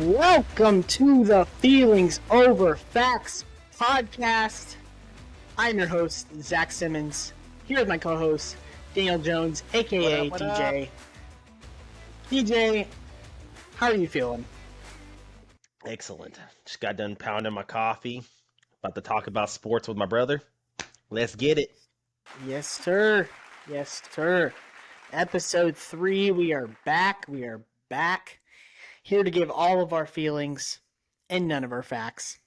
Welcome to the Feelings Over Facts podcast. I'm your host, Zach Simmons. Here with my co-host, Daniel Jones, aka What DJ. DJ, how are you feeling? Excellent. Just got done pounding my coffee. About to talk about sports with my brother. Let's get it. Yes, sir. Yes, sir. Episode 3, we are back. Here to give all of our feelings and none of our facts.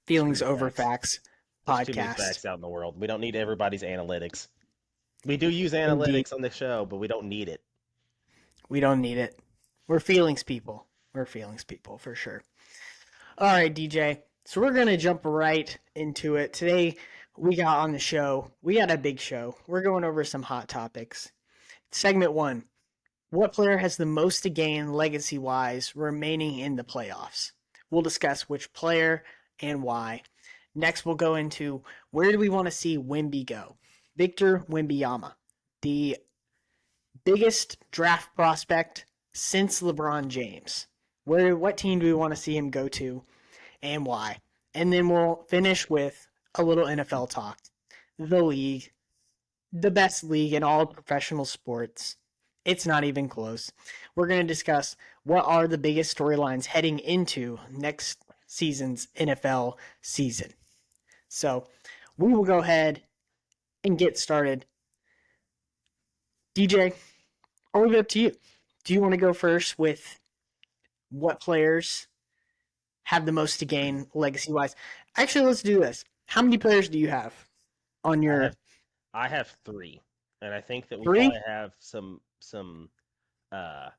Feelings Over Facts There's too many podcast. facts out in the world. We don't need everybody's analytics. We do use analytics Indeed. on the show, but we don't need it. We don't need it. We're feelings people. We're feelings people for sure. All right, DJ. So we're going to jump right into it. Today, we got a big show. We're going over some hot topics. Segment 1. What player has the most to gain legacy-wise remaining in the playoffs? We'll discuss which player and why. Next, we'll go into where do we want to see Wemby go? Victor Wembanyama, the biggest draft prospect since LeBron James. What team do we want to see him go to and why? And then we'll finish with a little NFL talk. The league, the best league in all professional sports. It's not even close. We're going to discuss what are the biggest storylines heading into next season's NFL season. So we will go ahead and get started. DJ, I'll leave it up to you. Do you want to go first with what players have the most to gain legacy-wise? Actually, let's do this. How many players do you have on your... I have 3, and I think that we 3? probably have some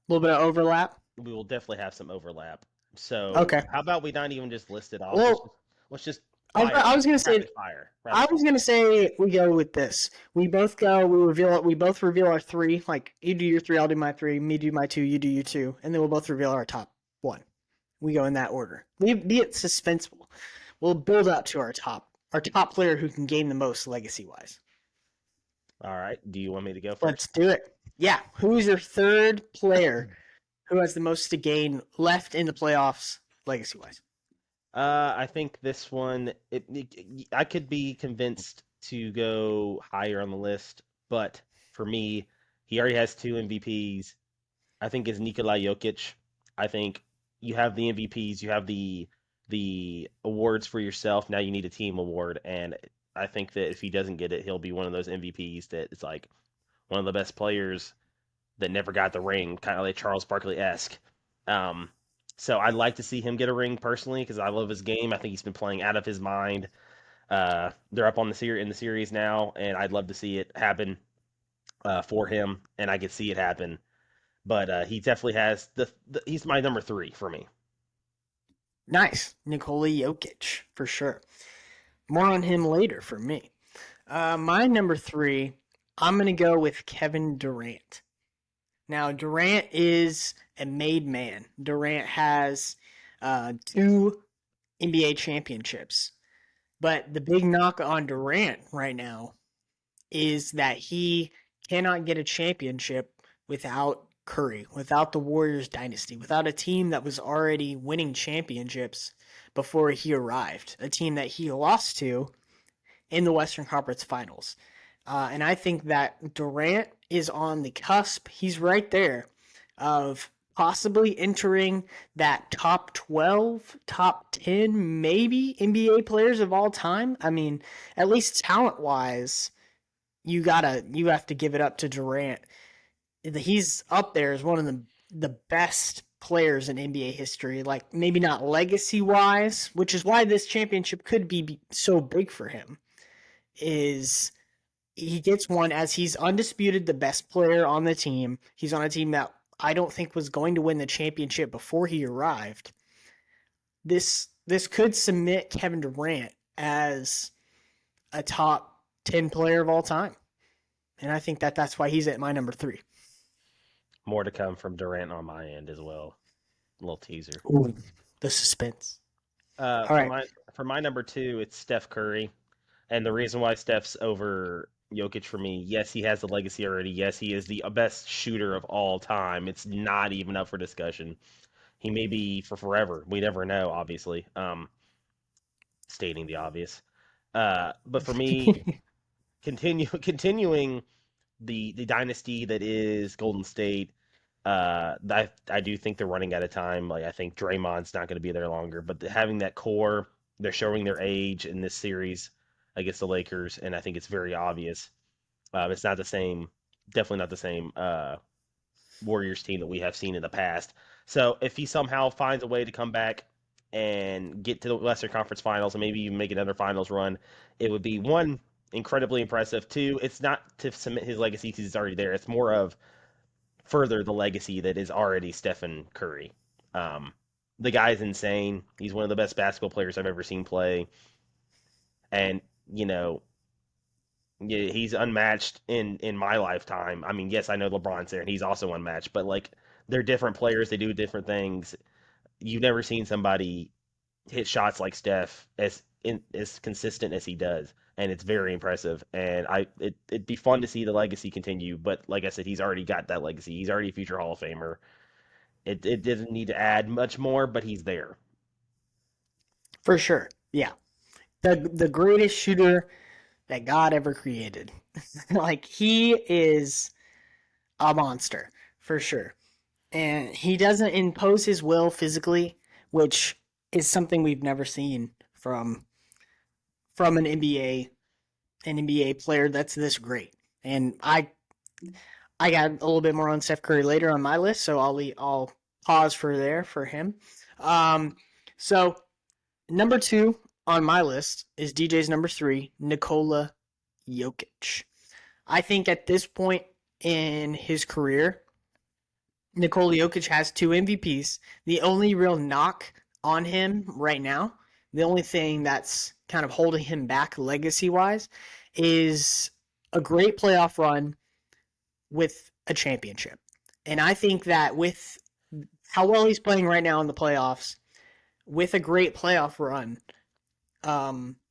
little bit of overlap? we will definitely have some overlap. So Okay. how about we not even just list it off? Well, let's just I was going to say... rapid fire. I was gonna say we go with this. We both go. We both reveal our 3. Like you do your 3, I'll do my 3. Me do my 2, you do your 2, and then we'll both reveal our top 1. We go in that order. Be it suspenseful. We'll build up to our top player who can gain the most legacy wise. All right. Do you want me to go first? Let's do it. Yeah. Who is your third player who has the most to gain left in the playoffs legacy wise? I think this one, I could be convinced to go higher on the list, but for me, he already has 2 MVPs. I think it's Nikola Jokic. I think you have the MVPs, you have the awards for yourself. Now you need a team award, and I think that if he doesn't get it, he'll be one of those MVPs that it's like one of the best players that never got the ring, kind of like Charles Barkley-esque. So I'd like to see him get a ring personally because I love his game. I think he's been playing out of his mind. They're up on in the series now, and I'd love to see it happen for him, and I could see it happen. But he definitely has he's my number 3 for me. Nice, Nikola Jokic for sure. More on him later for me. My number 3, I'm gonna go with Kevin Durant. Now, Durant is a made man. Durant has 2 NBA championships. But the big knock on Durant right now is that he cannot get a championship without Curry, without the Warriors dynasty, without a team that was already winning championships before he arrived, a team that he lost to in the Western Conference Finals. And I think that Durant is on the cusp. He's right there of possibly entering that top 12, top 10, maybe NBA players of all time. I mean, at least talent-wise, you have to give it up to Durant. He's up there as one of the best players in NBA history. Like maybe not legacy-wise, which is why this championship could be so big for him. Is he gets one as he's undisputed the best player on the team. He's on a team that I don't think was going to win the championship before he arrived. This could cement Kevin Durant as a top 10 player of all time. And I think that's why he's at my number 3. More to come from Durant on my end as well. A little teaser. Ooh, the suspense. All right. For my number 2, it's Steph Curry. And the reason why Steph's over Jokic for me, yes, he has the legacy already. Yes, he is the best shooter of all time. It's not even up for discussion. He may be for forever. We never know, obviously. Stating the obvious. But for me, continuing the dynasty that is Golden State. I do think they're running out of time. Like I think Draymond's not going to be there longer, but having that core, they're showing their age in this series against the Lakers, and I think it's very obvious. It's not the same, definitely not the same Warriors team that we have seen in the past. So if he somehow finds a way to come back and get to the Western Conference Finals and maybe even make another Finals run, it would be one incredibly impressive. Two, it's not to cement his legacy because he's already there. It's more of further the legacy that is already Stephen Curry. Um, the guy's insane. He's one of the best basketball players I've ever seen play, and you know yeah, he's unmatched in my lifetime. I mean, yes, I know LeBron's there, and he's also unmatched, but like they're different players. They do different things. You've never seen somebody hit shots like Steph as consistent as he does, and it's very impressive. And it'd be fun to see the legacy continue. But like I said, he's already got that legacy. He's already a future Hall of Famer. It doesn't need to add much more, but he's there. For sure. Yeah. The greatest shooter that God ever created. Like he is a monster for sure. And he doesn't impose his will physically, which is something we've never seen from an NBA player that's this great. And I got a little bit more on Steph Curry later on my list, so I'll pause for there for him. Um, so number 2 on my list is DJ's number 3, Nikola Jokic. I think at this point in his career, Nikola Jokic has 2 MVPs. The only real knock on him right now, the only thing that's kind of holding him back legacy wise, is a great playoff run with a championship. And I think that with how well he's playing right now in the playoffs, with a great playoff run,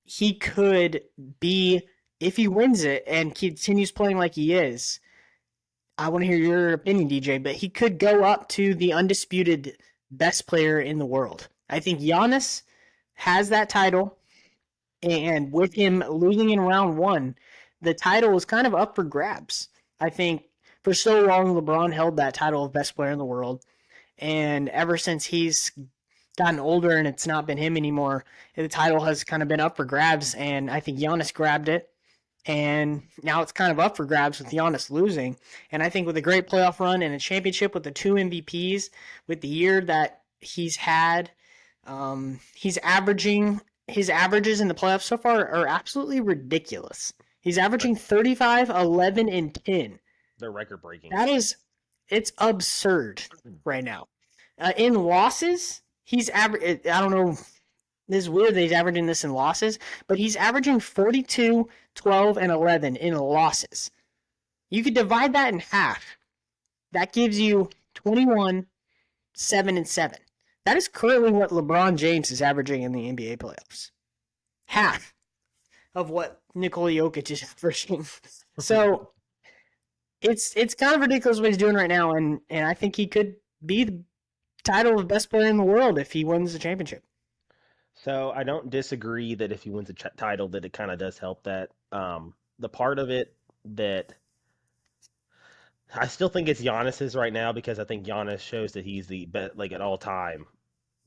he could be, if he wins it and continues playing like he is, I want to hear your opinion, DJ, but he could go up to the undisputed best player in the world. I think Giannis has that title, and with him losing in round 1, the title was kind of up for grabs. I think for so long, LeBron held that title of best player in the world, and ever since he's gotten older and it's not been him anymore, the title has kind of been up for grabs, and I think Giannis grabbed it. And now it's kind of up for grabs with Giannis losing. And I think with a great playoff run and a championship with the 2 MVPs, with the year that he's had, he's averaging his averages in the playoffs so far are absolutely ridiculous. He's Right. averaging 35, 11, and 10. They're record breaking. That is, it's absurd right now. In losses, I don't know, this is weird that he's averaging this in losses, but he's averaging 42, 12, and 11 in losses. You could divide that in half. That gives you 21, 7, and 7. That is currently what LeBron James is averaging in the NBA playoffs. Half of what Nikola Jokic is averaging. So it's kind of ridiculous what he's doing right now, and I think he could be the title of best player in the world if he wins the championship. So I don't disagree that if he wins a title, that it kind of does help that. The part of it that I still think it's Giannis's right now because I think Giannis shows that he's the best, like at all time,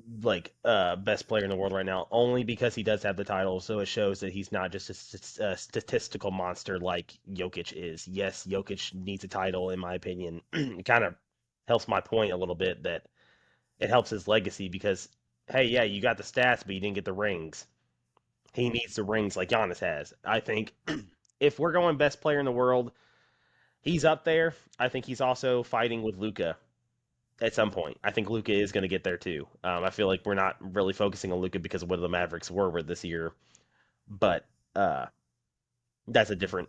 best player in the world right now. Only because he does have the title, so it shows that he's not just a statistical monster like Jokic is. Yes, Jokic needs a title, in my opinion. It kind of helps my point a little bit that it helps his legacy because, hey, yeah, you got the stats, but you didn't get the rings. He needs the rings like Giannis has. I think if we're going best player in the world, he's up there. I think he's also fighting with Luca at some point. I think Luca is going to get there too. I feel like we're not really focusing on Luca because of what the Mavericks were with this year, but uh, that's a different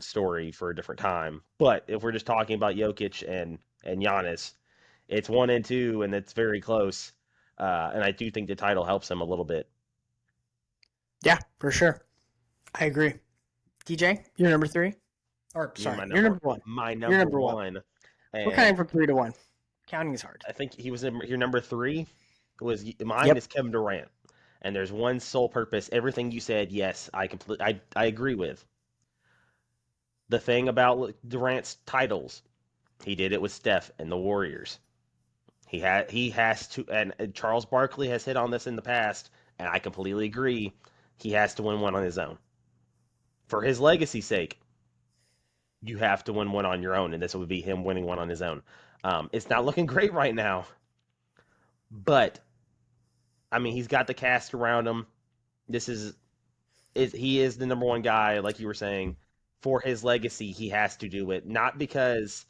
story for a different time. But if we're just talking about Jokic and Giannis, it's 1 and 2, and it's very close. And I do think the title helps him a little bit. Yeah, for sure. I agree. DJ, you're number 3? Or You're sorry, you're number 1. my You're number number 1. one, We're and kind of from 3 to 1. Counting is hard. I think he was your number three. Was mine Yep. is Kevin Durant, and there's one sole purpose. Everything you said, yes, I agree with. The thing about Durant's titles, he did it with Steph and the Warriors. He has to, and Charles Barkley has hit on this in the past, and I completely agree. He has to win one on his own for his legacy's sake. You have to win one on your own, and this would be him winning one on his own. It's not looking great right now, but I mean, he's got the cast around him. This is he is the number one guy, like you were saying, for his legacy. He has to do it, not because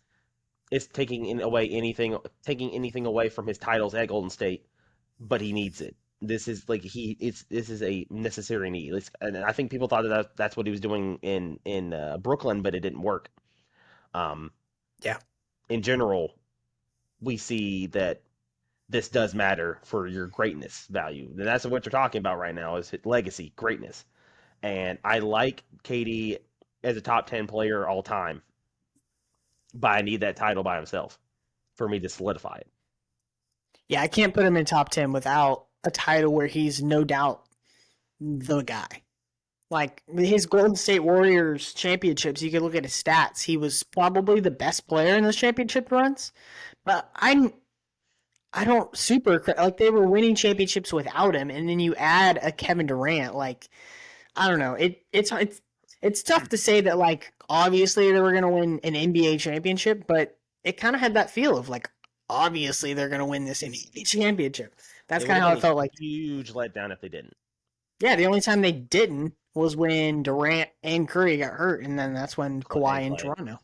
it's taking anything away from his titles at Golden State, but he needs it. This is a necessary need. And I think people thought that's what he was doing in Brooklyn, but it didn't work. Um, Yeah. in general, we see that this does matter for your greatness value. And that's what you're talking about right now is legacy, greatness. And I like KD as a top 10 player all time, but I need that title by himself for me to solidify it. Yeah, I can't put him in top 10 without a title where he's no doubt the guy. Like his Golden State Warriors championships, you can look at his stats. He was probably the best player in those championship runs. But I don't super like they were winning championships without him, and then you add a Kevin Durant. Like I don't know, it's tough to say that like obviously they were gonna win an NBA championship, but it kind of had that feel of like obviously they're gonna win this NBA championship. That's It would kind of have how been it felt like. a huge letdown if they didn't. Yeah, the only time they didn't was when Durant and Curry got hurt, and then that's when And Kawhi in Clay. Toronto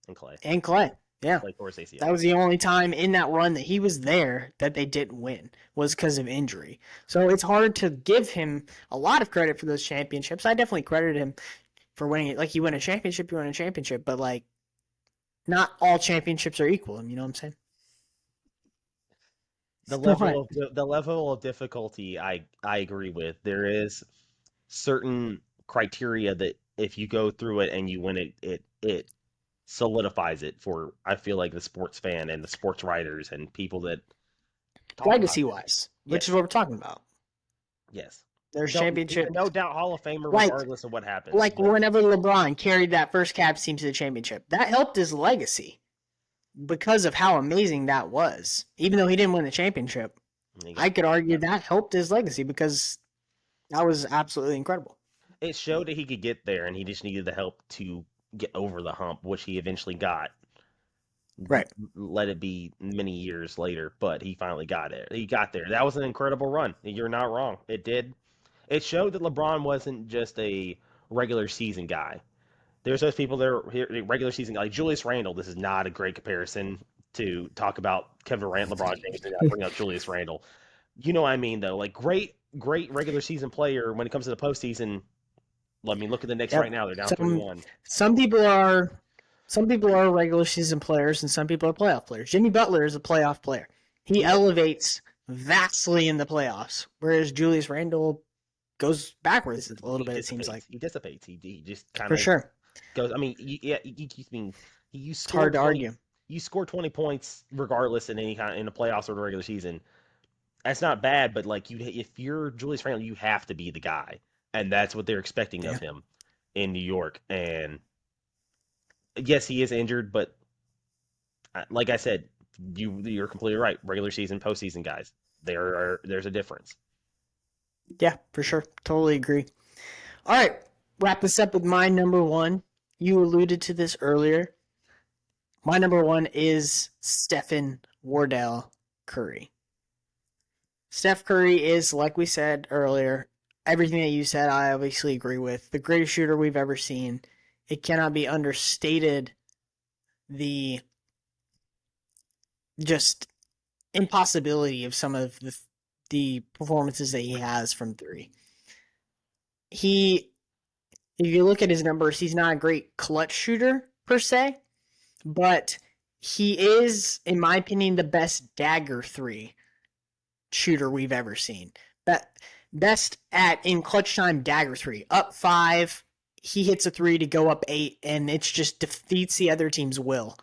And Clay. and Clay. Yeah, Clay tore his ACL. that was the only time in that run that he was there that they didn't win was because of injury. So it's hard to give him a lot of credit for those championships. I definitely credit him for winning it. Like you win a championship, you win a championship, but like not all championships are equal. You know what I'm saying? What? The level of difficulty I agree with. There is certain criteria that if you go through it and you win it solidifies it for I feel like the sports fan and the sports writers and people that talk about Legacy it. wise, which is Yes, what we're talking about. yes. There's No, championships no doubt Hall of Famer like regardless of what happens. like But whenever LeBron carried that first Cavs team to the championship, that helped his legacy because of how amazing that was. Even though he didn't win the championship, he I got could argue got that helped his legacy because that was absolutely incredible. it showed that he could get there and he just needed the help to get over the hump, which he eventually got. Right. Let it be many years later, but he finally got it. He got there. That was an incredible run. You're not wrong. It did. It showed that LeBron wasn't just a regular season guy. There's those people that are here, regular season like Julius Randle. This is not a great comparison to talk about Kevin Durant, LeBron James, and I bring up Julius Randle. You know what I mean, though. Like great regular season player when it comes to the postseason. I mean, look at the Knicks right Yep. now. They're down Some 3-1. some people are some people are regular season players and some people are playoff players. Jimmy Butler is a playoff player. He elevates vastly in the playoffs, whereas Julius Randle goes backwards a little He bit. It seems like dissipates. He dissipates. He just kind for of sure. goes. I mean, yeah, I mean, you It's score hard to 20, argue. you score 20 points regardless in any kind in the playoffs or the regular season. That's not bad, but like if you're Julius Randle, you have to be the guy, and that's what they're expecting of Yeah. him in New York. And yes, he is injured, but like I said, you're completely right. Regular season, postseason guys, there's a difference. Yeah, for sure. Totally agree. All right, wrap this up with my number one. You alluded to this earlier. My number one is Stephen Wardell Curry. Steph Curry is, like we said earlier, everything that you said, I obviously agree with. The greatest shooter we've ever seen. It cannot be understated the just impossibility of some of the performances that he has from three. He, if you look at his numbers, he's not a great clutch shooter per se, but he is, in my opinion, the best dagger three shooter we've ever seen. Best at in clutch time dagger three. Up 5, he hits a 3 to go up 8, and it just defeats the other team's will.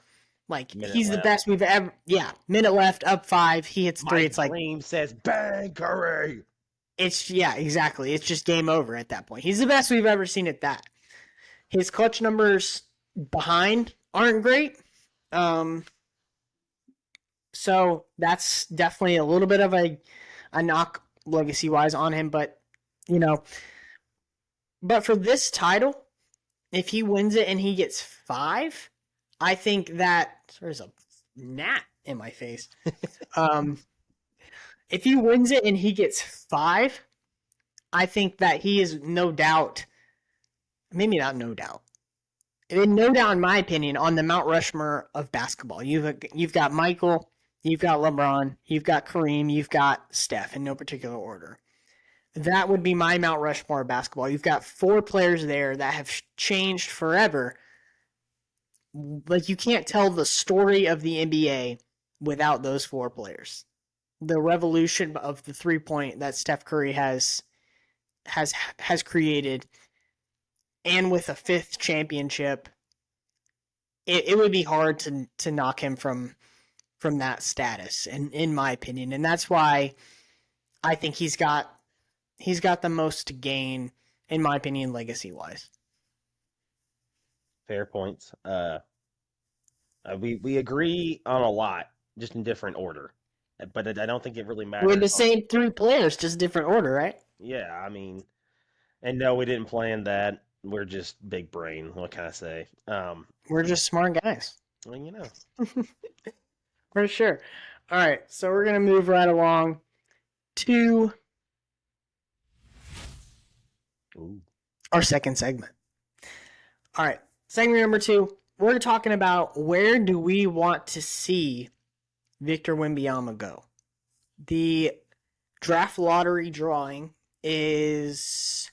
Like Minute he's the left. best we've ever. Yeah, minute left, up five. He hits three. Mike It's like Bream says, "Bang, Curry!" it's yeah, exactly. It's just game over at that point. He's the best we've ever seen at that. His clutch numbers behind aren't great. Um, so that's definitely a little bit of a knock legacy wise on him, but you know, but for this title, if he wins it and he gets five, I think that there's a gnat in my face. Um, if he wins it and he gets five, I think that he is no doubt, maybe not no doubt, no doubt in my opinion, on the Mount Rushmore of basketball. You've got Michael, you've got LeBron, you've got Kareem, you've got Steph in no particular order. That would be my Mount Rushmore of basketball. You've got four players there that have changed forever. Like you can't tell the story of the NBA without those four players. The revolution of the 3 point that Steph Curry has created, and with a fifth championship, it would be hard to knock him from that status, in my opinion, and that's why I think he's got the most to gain, in my opinion, legacy wise. Fair points. We agree on a lot, just in different order. But I don't think it really We're matters. the same three players, just different order, right? Yeah, I mean, and no, we didn't plan that. We're just big brain. What can I say? We're just smart guys. Well, you know. For sure. All right, so we're gonna move right along to Ooh. our second segment. All right, segment number two. We're talking about where do we want to see Victor Wembanyama go. The draft lottery drawing is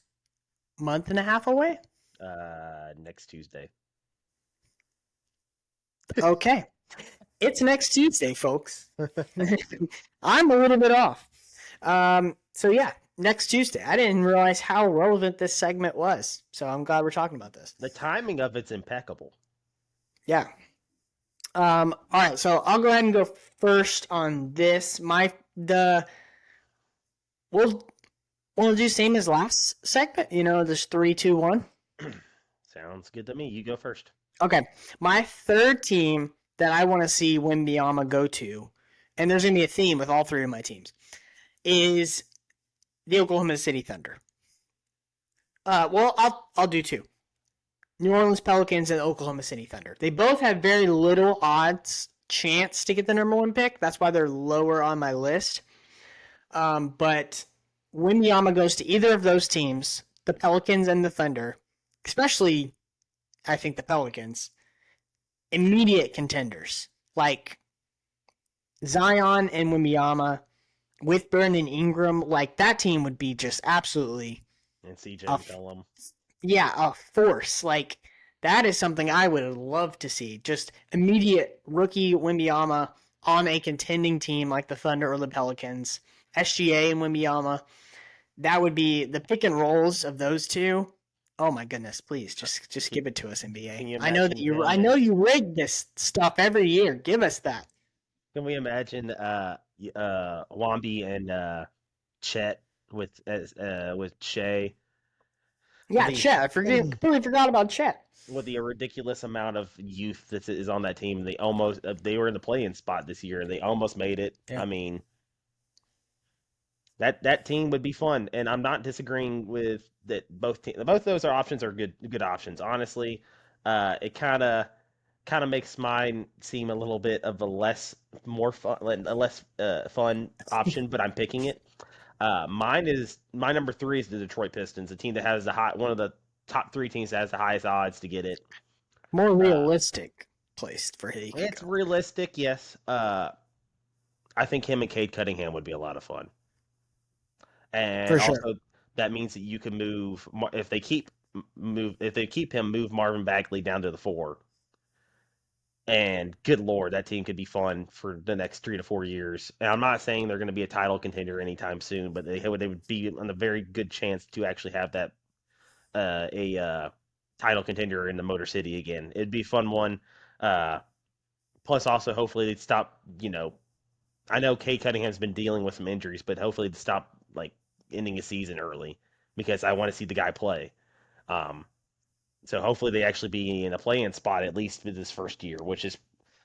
a month and a half away. Next Tuesday. Okay, it's next Tuesday, folks. I'm a little bit off. So yeah, next Tuesday. I didn't realize how relevant this segment was, so I'm glad we're talking about this. The timing of it's impeccable. Yeah. All right, so I'll go ahead and go first on this. We'll we'll do same as last segment. There's 3, 2, 1. Sounds good to me. You go first. Okay, my third team that I want to see Wembanyama go to, and there's gonna be a theme with all three of my teams, is the Oklahoma City Thunder. Well, I'll do two. New Orleans Pelicans and Oklahoma City Thunder. They both have very little odds chance to get the number one pick. That's why they're lower on my list. But Wembanyama goes to either of those teams, the Pelicans and the Thunder, especially, I think, the Pelicans, immediate contenders. Like Zion and Wembanyama with Brandon Ingram, like that team would be just absolutely And CJ a McCollum. a force. Like that is something I would love to see. Just immediate rookie Wembanyama on a contending team like the Thunder or the Pelicans. SGA and Wembanyama. That would be the pick and rolls of those two. Oh my goodness! Please just give it to us, Can NBA. you I know that imagine you. them I know as you rig this stuff every year. Give us that. Can we imagine Wambi and Chet with Shea with Yeah, Chet. Completely forgot about Chet. the ridiculous amount of youth that is on that team. They were in the play-in spot this year and they almost made it. Yeah. I mean, that team would be fun, and I'm not disagreeing with that. Both those options are good options. Honestly, it kind of makes mine seem a little bit of a less fun option, but I'm picking it. My number three is the Detroit Pistons, a team that has one of the top three teams that has the highest odds to get it. More Uh, realistic place for he could it's go. realistic, yes. I think him and Cade Cunningham would be a lot of fun, For and sure. also that means that you can if they keep him, move Marvin Bagley down to the four. And good lord, that team could be fun for the next 3 to 4 years. And I'm not saying they're going to be a title contender anytime soon, but they would be on a very good chance to actually have that a title contender in the Motor City again. It'd be a fun one. Uh, Plus, also, hopefully they stop. I know Kate Cunningham's been dealing with some injuries, but hopefully they stop like ending a season early because I want to see the guy play. Um, so hopefully they actually be in a play-in spot at least for this first year, which is,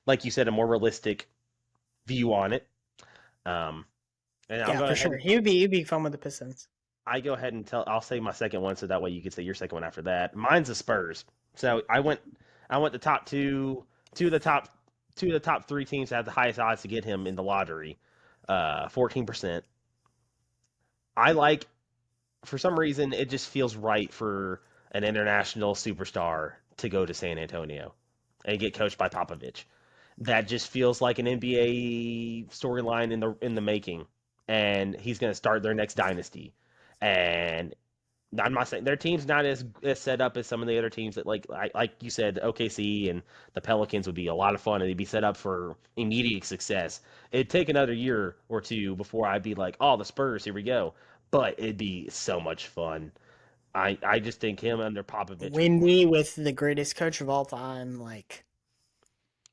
like you said, a more realistic view on it. Um, and I'll Yeah, go for ahead sure. and He'd be fun with the Pistons. I go ahead and tell. I'll say my second one, so that way you can say your second one after that. Mine's the Spurs. So I went the top two of the top two of the top three teams that have the highest odds to get him in the lottery. 14%. I like for some reason it just feels right for an international superstar to go to San Antonio and get coached by Popovich. That just feels like an NBA storyline in the making, and he's going to start their next dynasty. And I'm not saying their team's not as set up as some of the other teams that like you said, OKC and the Pelicans would be a lot of fun and they'd be set up for immediate success. It'd take another year or two before I'd be like, oh, the Spurs, here we go. But it'd be so much fun. I just think him under Popovich would. Wemby with the greatest coach of all time, like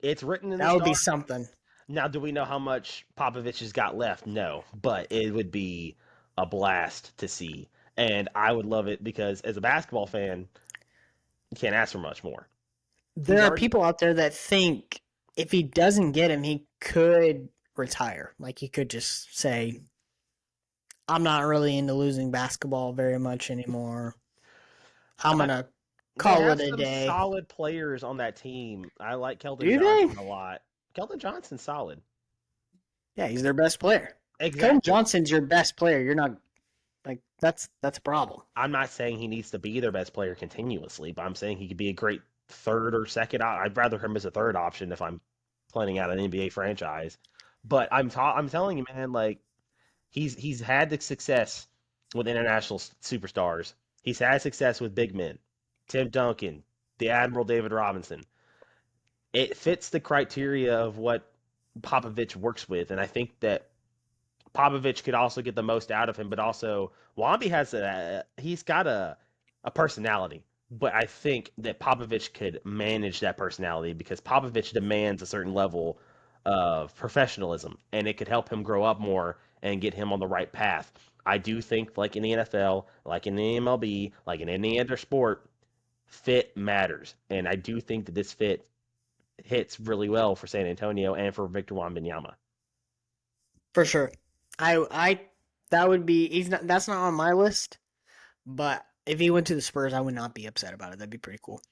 It's written in the that would be stars. something. Now, do we know how much Popovich has got left? No, but it would be a blast to see, and I would love it because as a basketball fan, you can't ask for much more. He's There are already people out there that think if he doesn't get him, he could retire. Like he could just say, "I'm not really into losing basketball very much anymore. I'm I, gonna they call have it a some day." solid players on that team. I like Keldon Do they? Johnson a lot. Keldon Johnson's solid. Yeah, he's their best player. Keldon Exactly. Johnson's your best player. You're not like that's a problem. I'm not saying he needs to be their best player continuously, but I'm saying he could be a great third or second. I'd rather him as a third option if I'm planning out an NBA franchise. But I'm telling you, man, like he's had the success with international superstars. He's had success with big men, Tim Duncan, the Admiral David Robinson. It fits the criteria of what Popovich works with, and I think that Popovich could also get the most out of him, but also Wamby he's got a personality. But I think that Popovich could manage that personality because Popovich demands a certain level of professionalism, and it could help him grow up more and get him on the right path. I do think, like in the NFL, like in the MLB, like in any other sport, fit matters, and I do think that this fit hits really well for San Antonio and for Victor Wembanyama. For sure. I that would be he's not that's not on my list, but if he went to the Spurs, I would not be upset about it. That'd be pretty cool.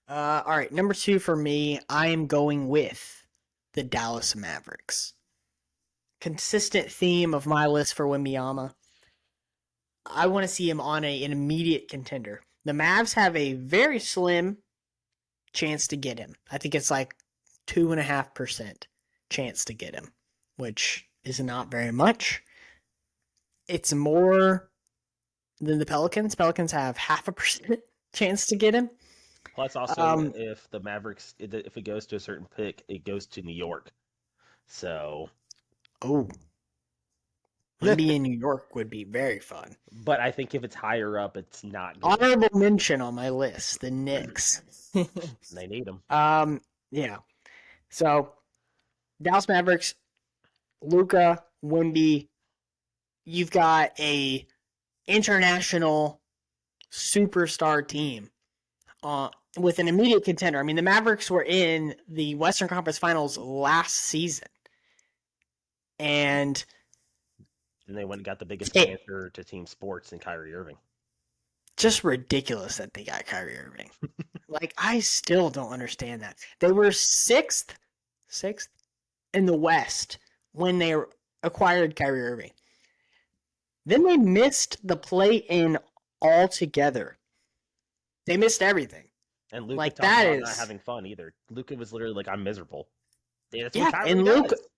All right, number two for me, I am going with the Dallas Mavericks. Consistent theme of my list for Wembyama. I want to see him on an immediate contender. The Mavs have a very slim chance to get him. I think it's like 2.5% chance to get him, which is not very much. It's more than the Pelicans. Pelicans have 0.5% chance to get him. Plus, also, Um, if the Mavericks, if it goes to a certain pick, it goes to New York. So, oh, Wemby in New York would be very fun. but I think if it's higher up, it's not going. Honorable mention on my list, the Knicks. They need them. Yeah. So Dallas Mavericks, Luca, Wemby. You've got a international superstar team with an immediate contender. I mean, the Mavericks were in the Western Conference Finals last season, and And they went and got the biggest it answer to team sports in Kyrie Irving. just ridiculous that they got Kyrie Irving. Like, I still don't understand that. They were sixth in the West when they acquired Kyrie Irving. Then they missed the play-in altogether. They missed everything. And Luca Like talked that about not is having fun either. Luca was literally like, "I'm miserable." Yeah, that's what yeah, Kyrie and Luke does.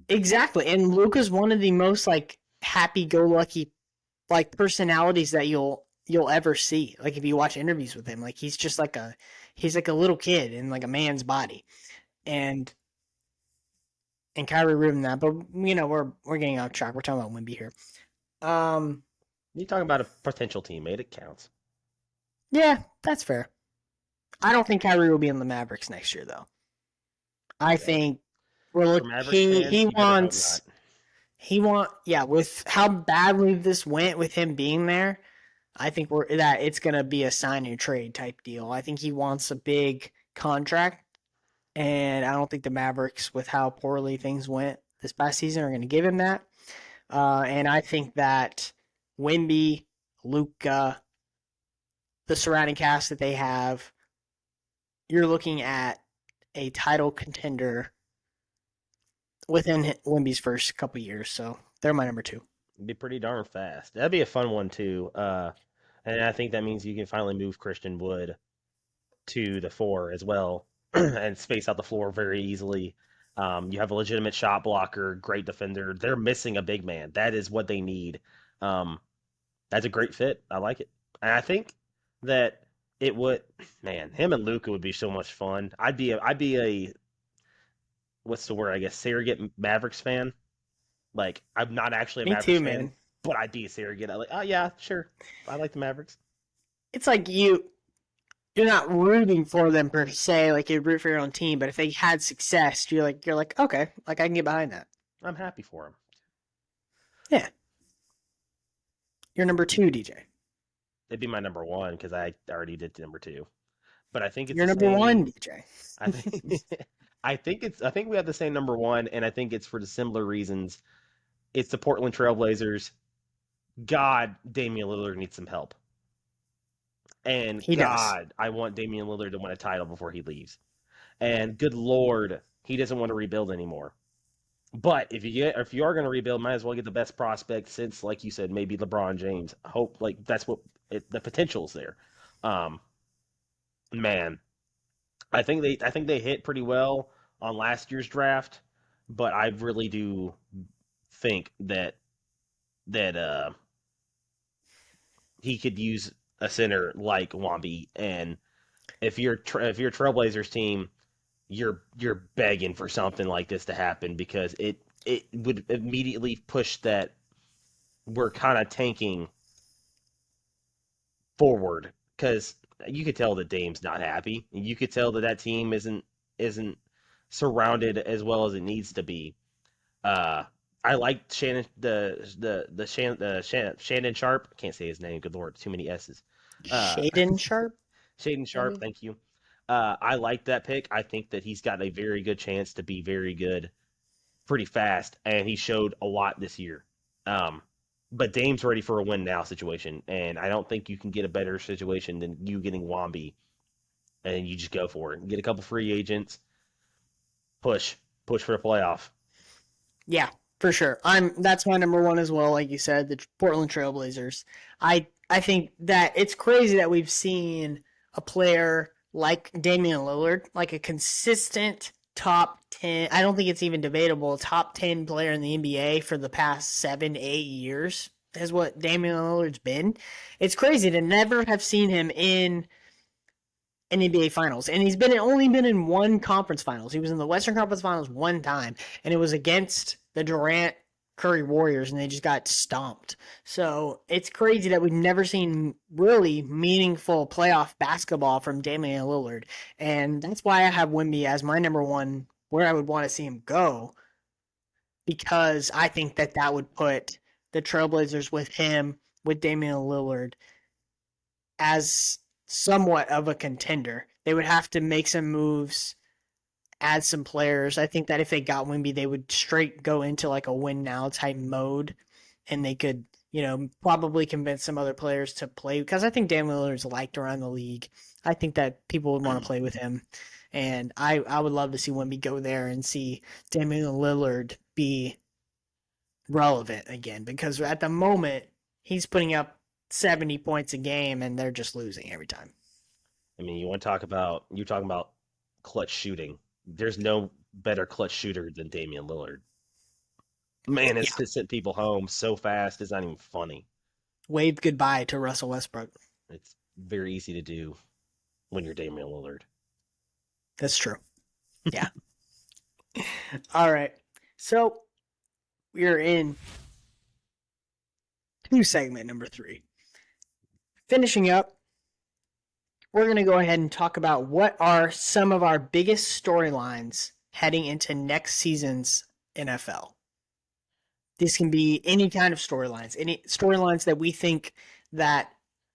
exactly. And Luca's one of the most like happy-go-lucky like personalities that you'll ever see. Like if you watch interviews with him, like he's like a little kid in like a man's body. And Kyrie ruined that, but we're getting off track. We're talking about Wemby here. Um, You talking about a potential teammate? It counts. yeah, that's fair. I don't think Kyrie will be in the Mavericks next year though. I Man, think we're for look Mavericks fans, he you better hope not. wants yeah, with how badly this went with him being there, I think we're that it's gonna be a sign and trade type deal. I think he wants a big contract, and I don't think the Mavericks, with how poorly things went this past season, are gonna give him that. And I think that Wemby, Luca, the surrounding cast that they have, you're looking at a title contender within Wemby's first couple years. So they're my number two. It'd be pretty darn fast. That'd be a fun one too. And I think that means you can finally move Christian Wood to the four as well and space out the floor very easily. You have a legitimate shot blocker, great defender. They're missing a big man. That is what they need. Um, that's a great fit. I like it. And I think that it would, man, him and Luca would be so much fun. I'd be a what's the word? I guess surrogate Mavericks fan. Like I'm not actually a Me too, Mavericks fan, man. but I'd be a surrogate. I like, oh yeah, sure, I like the Mavericks. It's like you're not rooting for them per se, like you root for your own team, but if they had success, you're like okay, like I can get behind that. I'm happy for them. Yeah, you're number two, DJ. It'd be my number one because I already did number two. But I think it's You're the number one, same. DJ. I think I think we have the same number one, and I think it's for the similar reasons. It's the Portland Trailblazers. God, Damian Lillard needs some help. And He does. God, I want Damian Lillard to win a title before he leaves. And good Lord, he doesn't want to rebuild anymore. But if you are going to rebuild, might as well get the best prospect since, like you said, maybe LeBron James. I hope like that's what the potential's there. Um, man, I think they hit pretty well on last year's draft, but I really do think that he could use a center like Wemby. And if you're a Trailblazers team, you're begging for something like this to happen because it would immediately push that we're kind of tanking forward because you could tell that Dame's not happy. You could tell that that team isn't surrounded as well as it needs to be. Uh, I like Shannon Shannon Sharp. I can't say his name. Good lord, too many S's. Uh, Shaden Sharp, Shaden Sharp. maybe. Thank you. I like that pick. I think that he's got a very good chance to be very good pretty fast, and he showed a lot this year. Um, but Dame's ready for a win now situation, and I don't think you can get a better situation than you getting Womby, and you just go for it. Get a couple free agents, push, push for a playoff. Yeah, for sure. That's my number one as well. Like you said, the Portland Trailblazers. I think that it's crazy that we've seen a player like Damian Lillard, like a consistent top 10. I don't think it's even debatable. Top 10 player in the NBA for the past 7, 8 years is what Damian Lillard's been. It's crazy to never have seen him in NBA Finals, and he's only been in one conference finals. He was in the Western Conference Finals one time, and it was against the Durant Curry Warriors, and they just got stomped. So it's crazy that we've never seen really meaningful playoff basketball from Damian Lillard, and that's why I have Wemby as my number one, where I would want to see him go, because I think that that would put the Trailblazers with him, with Damian Lillard, as somewhat of a contender. They would have to make some moves, add some players. I think that if they got Wimby, they would straight go into like a win now type mode, and they could, probably convince some other players to play, because I think Dan Lillard's liked around the league. I think that people would want to play with him, and I would love to see Wimby go there and see Damian Lillard be relevant again, because at the moment he's putting up 70 points a game and they're just losing every time. I mean, you're talking about clutch shooting. There's no better clutch shooter than Damian Lillard. Man, Yeah. it's to send people home so fast. It's not even funny. Wave goodbye to Russell Westbrook. It's very easy to do when you're Damian Lillard. That's true. Yeah. All right. So we're in two segment number three. Finishing up, we're going to go ahead and talk about what are some of our biggest storylines heading into next season's NFL. These can be any kind of storylines, any storylines that we think that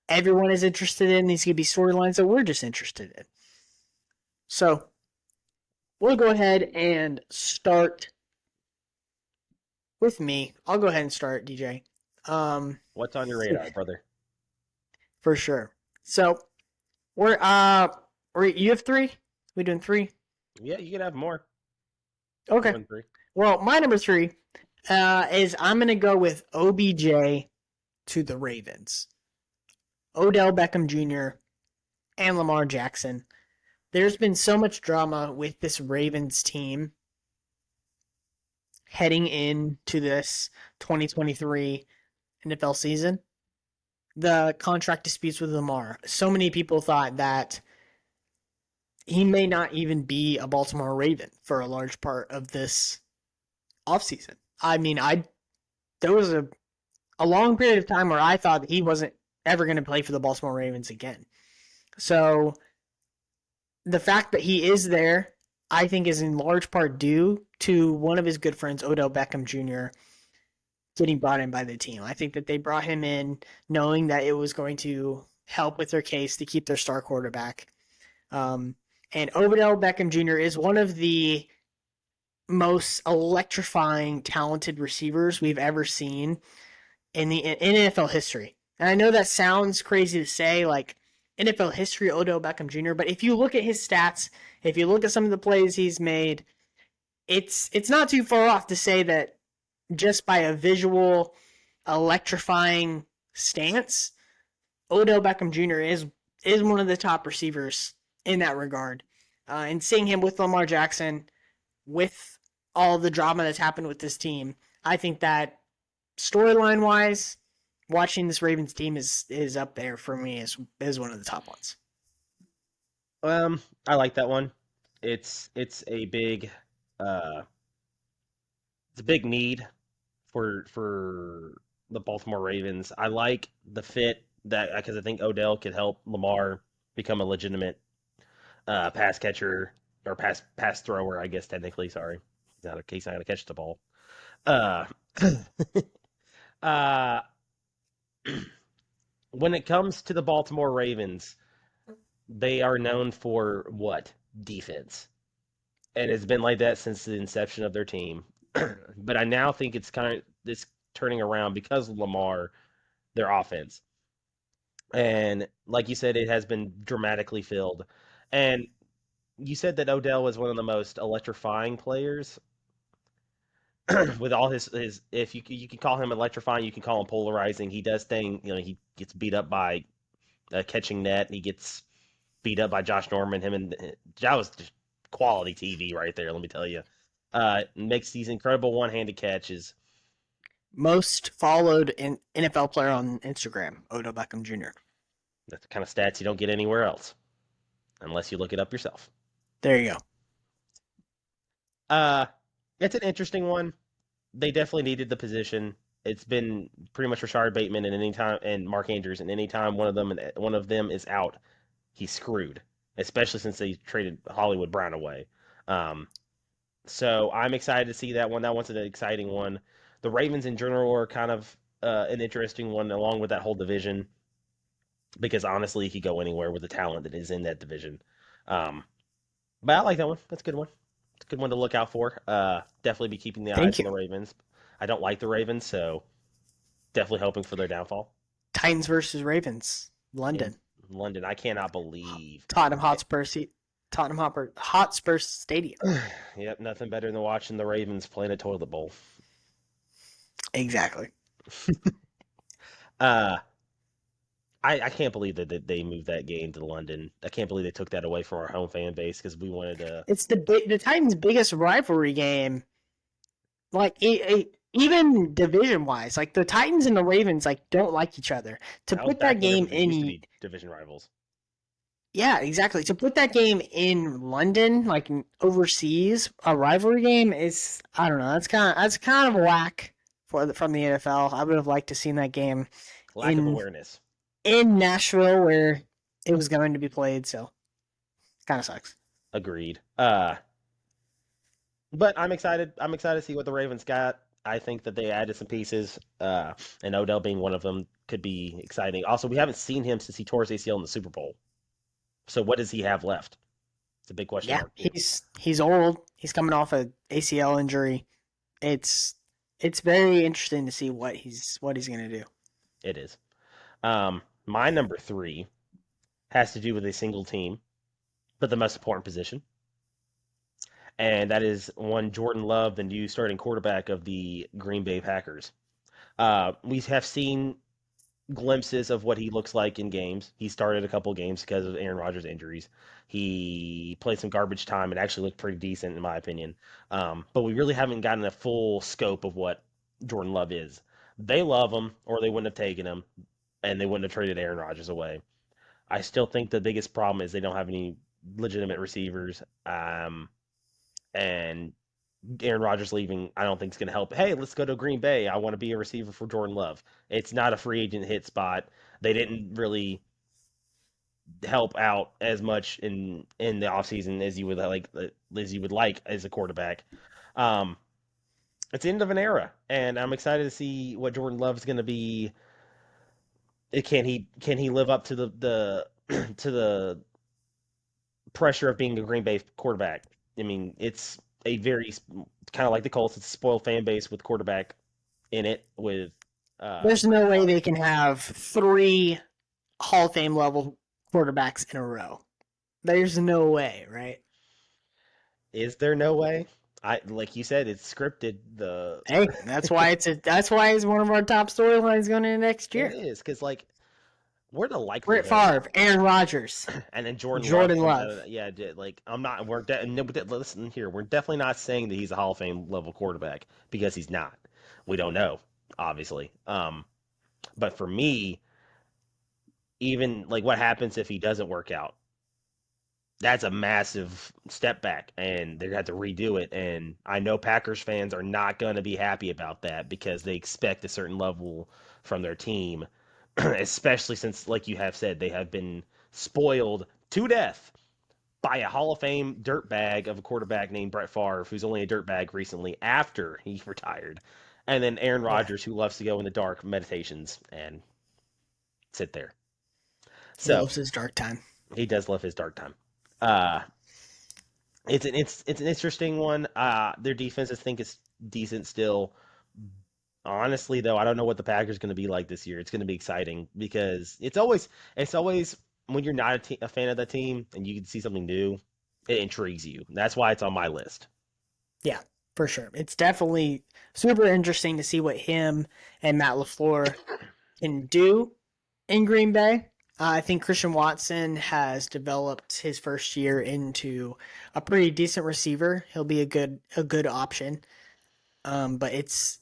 everyone is interested in. These could be storylines that we're just interested in. So we'll go ahead and start with me. I'll go ahead and start, DJ. What's on your radar, brother? For sure. So you have three? We doing three? Yeah, you can have more. Okay. More than three. Well, my number three is I'm gonna go with OBJ to the Ravens. Odell Beckham Jr. and Lamar Jackson. There's been so much drama with this Ravens team heading into this 2023 NFL season. The contract disputes with Lamar. So many people thought that he may not even be a Baltimore Raven for a large part of this offseason. I mean, there was a long period of time where I thought that he wasn't ever going to play for the Baltimore Ravens again. So the fact that he is there, I think, is in large part due to one of his good friends, Odell Beckham Jr., getting brought in by the team. I think that they brought him in knowing that it was going to help with their case to keep their star quarterback. And Odell Beckham Jr. is one of the most electrifying, talented receivers we've ever seen in NFL history. And I know that sounds crazy to say, like NFL history, Odell Beckham Jr., but if you look at his stats, if you look at some of the plays he's made, it's not too far off to say that just by a visual, electrifying stance, Odell Beckham Jr. is one of the top receivers in that regard. And seeing him with Lamar Jackson, with all the drama that's happened with this team, I think that storyline wise, watching this Ravens team is up there for me as one of the top ones. I like that one. It's a big uh it's a big need for the Baltimore Ravens. I like the fit that because I think Odell could help Lamar become a legitimate pass catcher or pass thrower, I guess technically. Sorry, he's not gonna catch the ball. Uh, uh, when it comes to the Baltimore Ravens, they are known for what? Defense. And it's been like that since the inception of their team. But I now think it's turning around because of Lamar, their offense. And like you said, it has been dramatically filled. And you said that Odell was one of the most electrifying players with all his if you can call him electrifying, you can call him polarizing. He does thing, he gets beat up by a catching net. He gets beat up by Josh Norman. Him and that was just quality TV right there. Let me tell you. Makes these incredible one-handed catches. Most followed in NFL player on Instagram, Odell Beckham Jr. That's the kind of stats you don't get anywhere else unless you look it up yourself. There you go. Uh, it's an interesting one. They definitely needed the position. It's been pretty much Rashard Bateman and anytime and Mark Andrews, and anytime one of them is out, he's screwed. Especially since they traded Hollywood Brown away. Um, So I'm excited to see that one. That one's an exciting one. The Ravens in general are kind of an interesting one, along with that whole division, because honestly, he could go anywhere with the talent that is in that division. Um, but I like that one. That's a good one. It's a good one to look out for. Definitely be keeping the eyes Thank on you. the Ravens. I don't like the Ravens, so definitely hoping for their downfall. Titans versus Ravens, In London, London, I cannot believe. Tottenham Hotspur, Hotspur Stadium. Yep, nothing better than watching the Ravens play in a toilet bowl. Exactly. Uh, I can't believe that they moved that game to London. I can't believe they took that away from our home fan base because we wanted to. It's the Titans' biggest rivalry game. Like even division wise, like the Titans and the Ravens like don't like each other. To That was put that back whenever game they used to in, be division rivals. yeah, exactly. To put that game in London, like overseas, a rivalry game is I don't know. That's kind of whack from the NFL. I would have liked to seen that game Lack of in awareness. in Nashville where it was going to be played. So kind of sucks. Agreed. But I'm excited. I'm excited to see what the Ravens got. I think that they added some pieces, and Odell being one of them could be exciting. Also, we haven't seen him since he tore his ACL in the Super Bowl. So what does he have left? It's a big question Yeah, mark too. he's old. He's coming off a ACL injury. It's it's very interesting to see what he's gonna do. It is. My number three has to do with a single team, but the most important position, and that is one Jordan Love, the new starting quarterback of the Green Bay Packers. We have seen glimpses of what he looks like in games. He started a couple games because of Aaron Rodgers' injuries. He played some garbage time and actually looked pretty decent, in my opinion. But we really haven't gotten a full scope of what Jordan Love is. They love him, or they wouldn't have taken him, and they wouldn't have traded Aaron Rodgers away. I still think the biggest problem is they don't have any legitimate receivers. And Aaron Rodgers leaving, I don't think is going to help. Hey, let's go to Green Bay. I want to be a receiver for Jordan Love. It's not a free agent hit spot. They didn't really help out as much in the offseason as you would like as a quarterback. Um, it's the end of an era, and I'm excited to see what Jordan Love's going to be. Can he live up to the to the pressure of being a Green Bay quarterback? I mean, it's a very kind of like the Colts. It's a spoiled fan base with quarterback in it with There's no way they can have three Hall of Fame level quarterbacks in a row. There's no way, right? is there no way? I like you said, it's scripted. The Hey, that's why it's one of our top storylines going into next it year. is because like what are the Brett likelihood Favre, Aaron Rodgers, and then Jordan Love Jordan comes out of Love. that. Yeah, like I'm not. Listen here. We're definitely not saying that he's a Hall of Fame level quarterback because he's not. We don't know, obviously. But for me, even like what happens if he doesn't work out? That's a massive step back, and they're gonna have to redo it. And I know Packers fans are not gonna be happy about that because they expect a certain level from their team, especially since, like you have said, they have been spoiled to death by a Hall of Fame dirtbag of a quarterback named Brett Favre, who's only a dirtbag recently after he retired, and then Aaron Yeah, Rodgers, who loves to go in the dark meditations and sit there. he So loves his dark time. he does love his dark time. Uh, it's an interesting one. Their defense, I think, is decent still. Honestly, though, I don't know what the Packers going to be like this year. It's going to be exciting because it's always when you're not a fan of the team and you can see something new, it intrigues you. That's why it's on my list. Yeah, for sure. It's definitely super interesting to see what him and Matt LaFleur can do in Green Bay. I think Christian Watson has developed his first year into a pretty decent receiver. He'll be a good option. But it's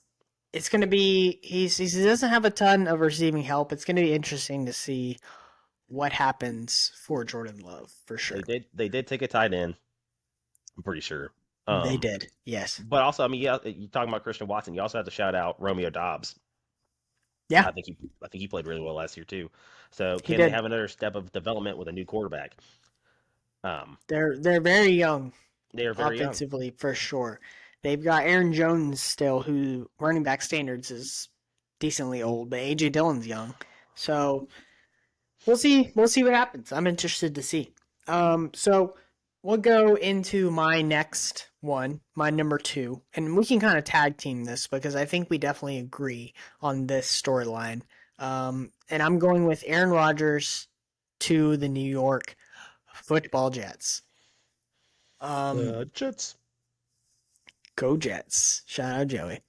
going to be he doesn't have a ton of receiving help. It's going to be interesting to see what happens for Jordan Love for They sure. did they did take a tight end. I'm pretty sure. They Um, did, yes, but also, I mean, yeah, you talking about Christian Watson. You also have to shout out Romeo Dobbs. yeah, I think he played really well last year too. So he can they did. have another step of development with a new quarterback? Um, They're very young they are very young. offensively for sure. They've got Aaron Jones still, who running back standards is decently old, but AJ Dillon's young, so we'll see. We'll see what happens. I'm interested to see. So we'll go into my next one, my number two, and we can kind of tag team this because I think we definitely agree on this storyline. And I'm going with Aaron Rodgers to the New York Football Jets. Um, Jets. Go Jets! Shout out Joey.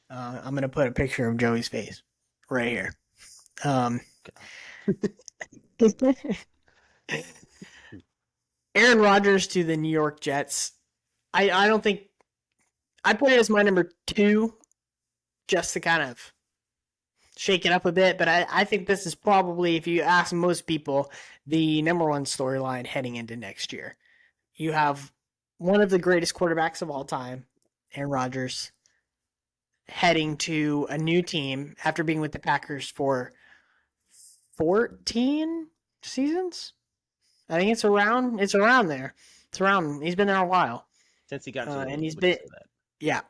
I'm gonna put a picture of Joey's face right here. Um, Aaron Rodgers to the New York Jets. I don't think I put it as my number two just to kind of shake it up a bit, but I think this is probably, if you ask most people, the number one storyline heading into next year. You have one of the greatest quarterbacks of all time, Aaron Rodgers, heading to a new team after being with the Packers for 14 seasons. I think it's around there. It's around. He's been there a while. since he got into the and league. he's Would you been say that? yeah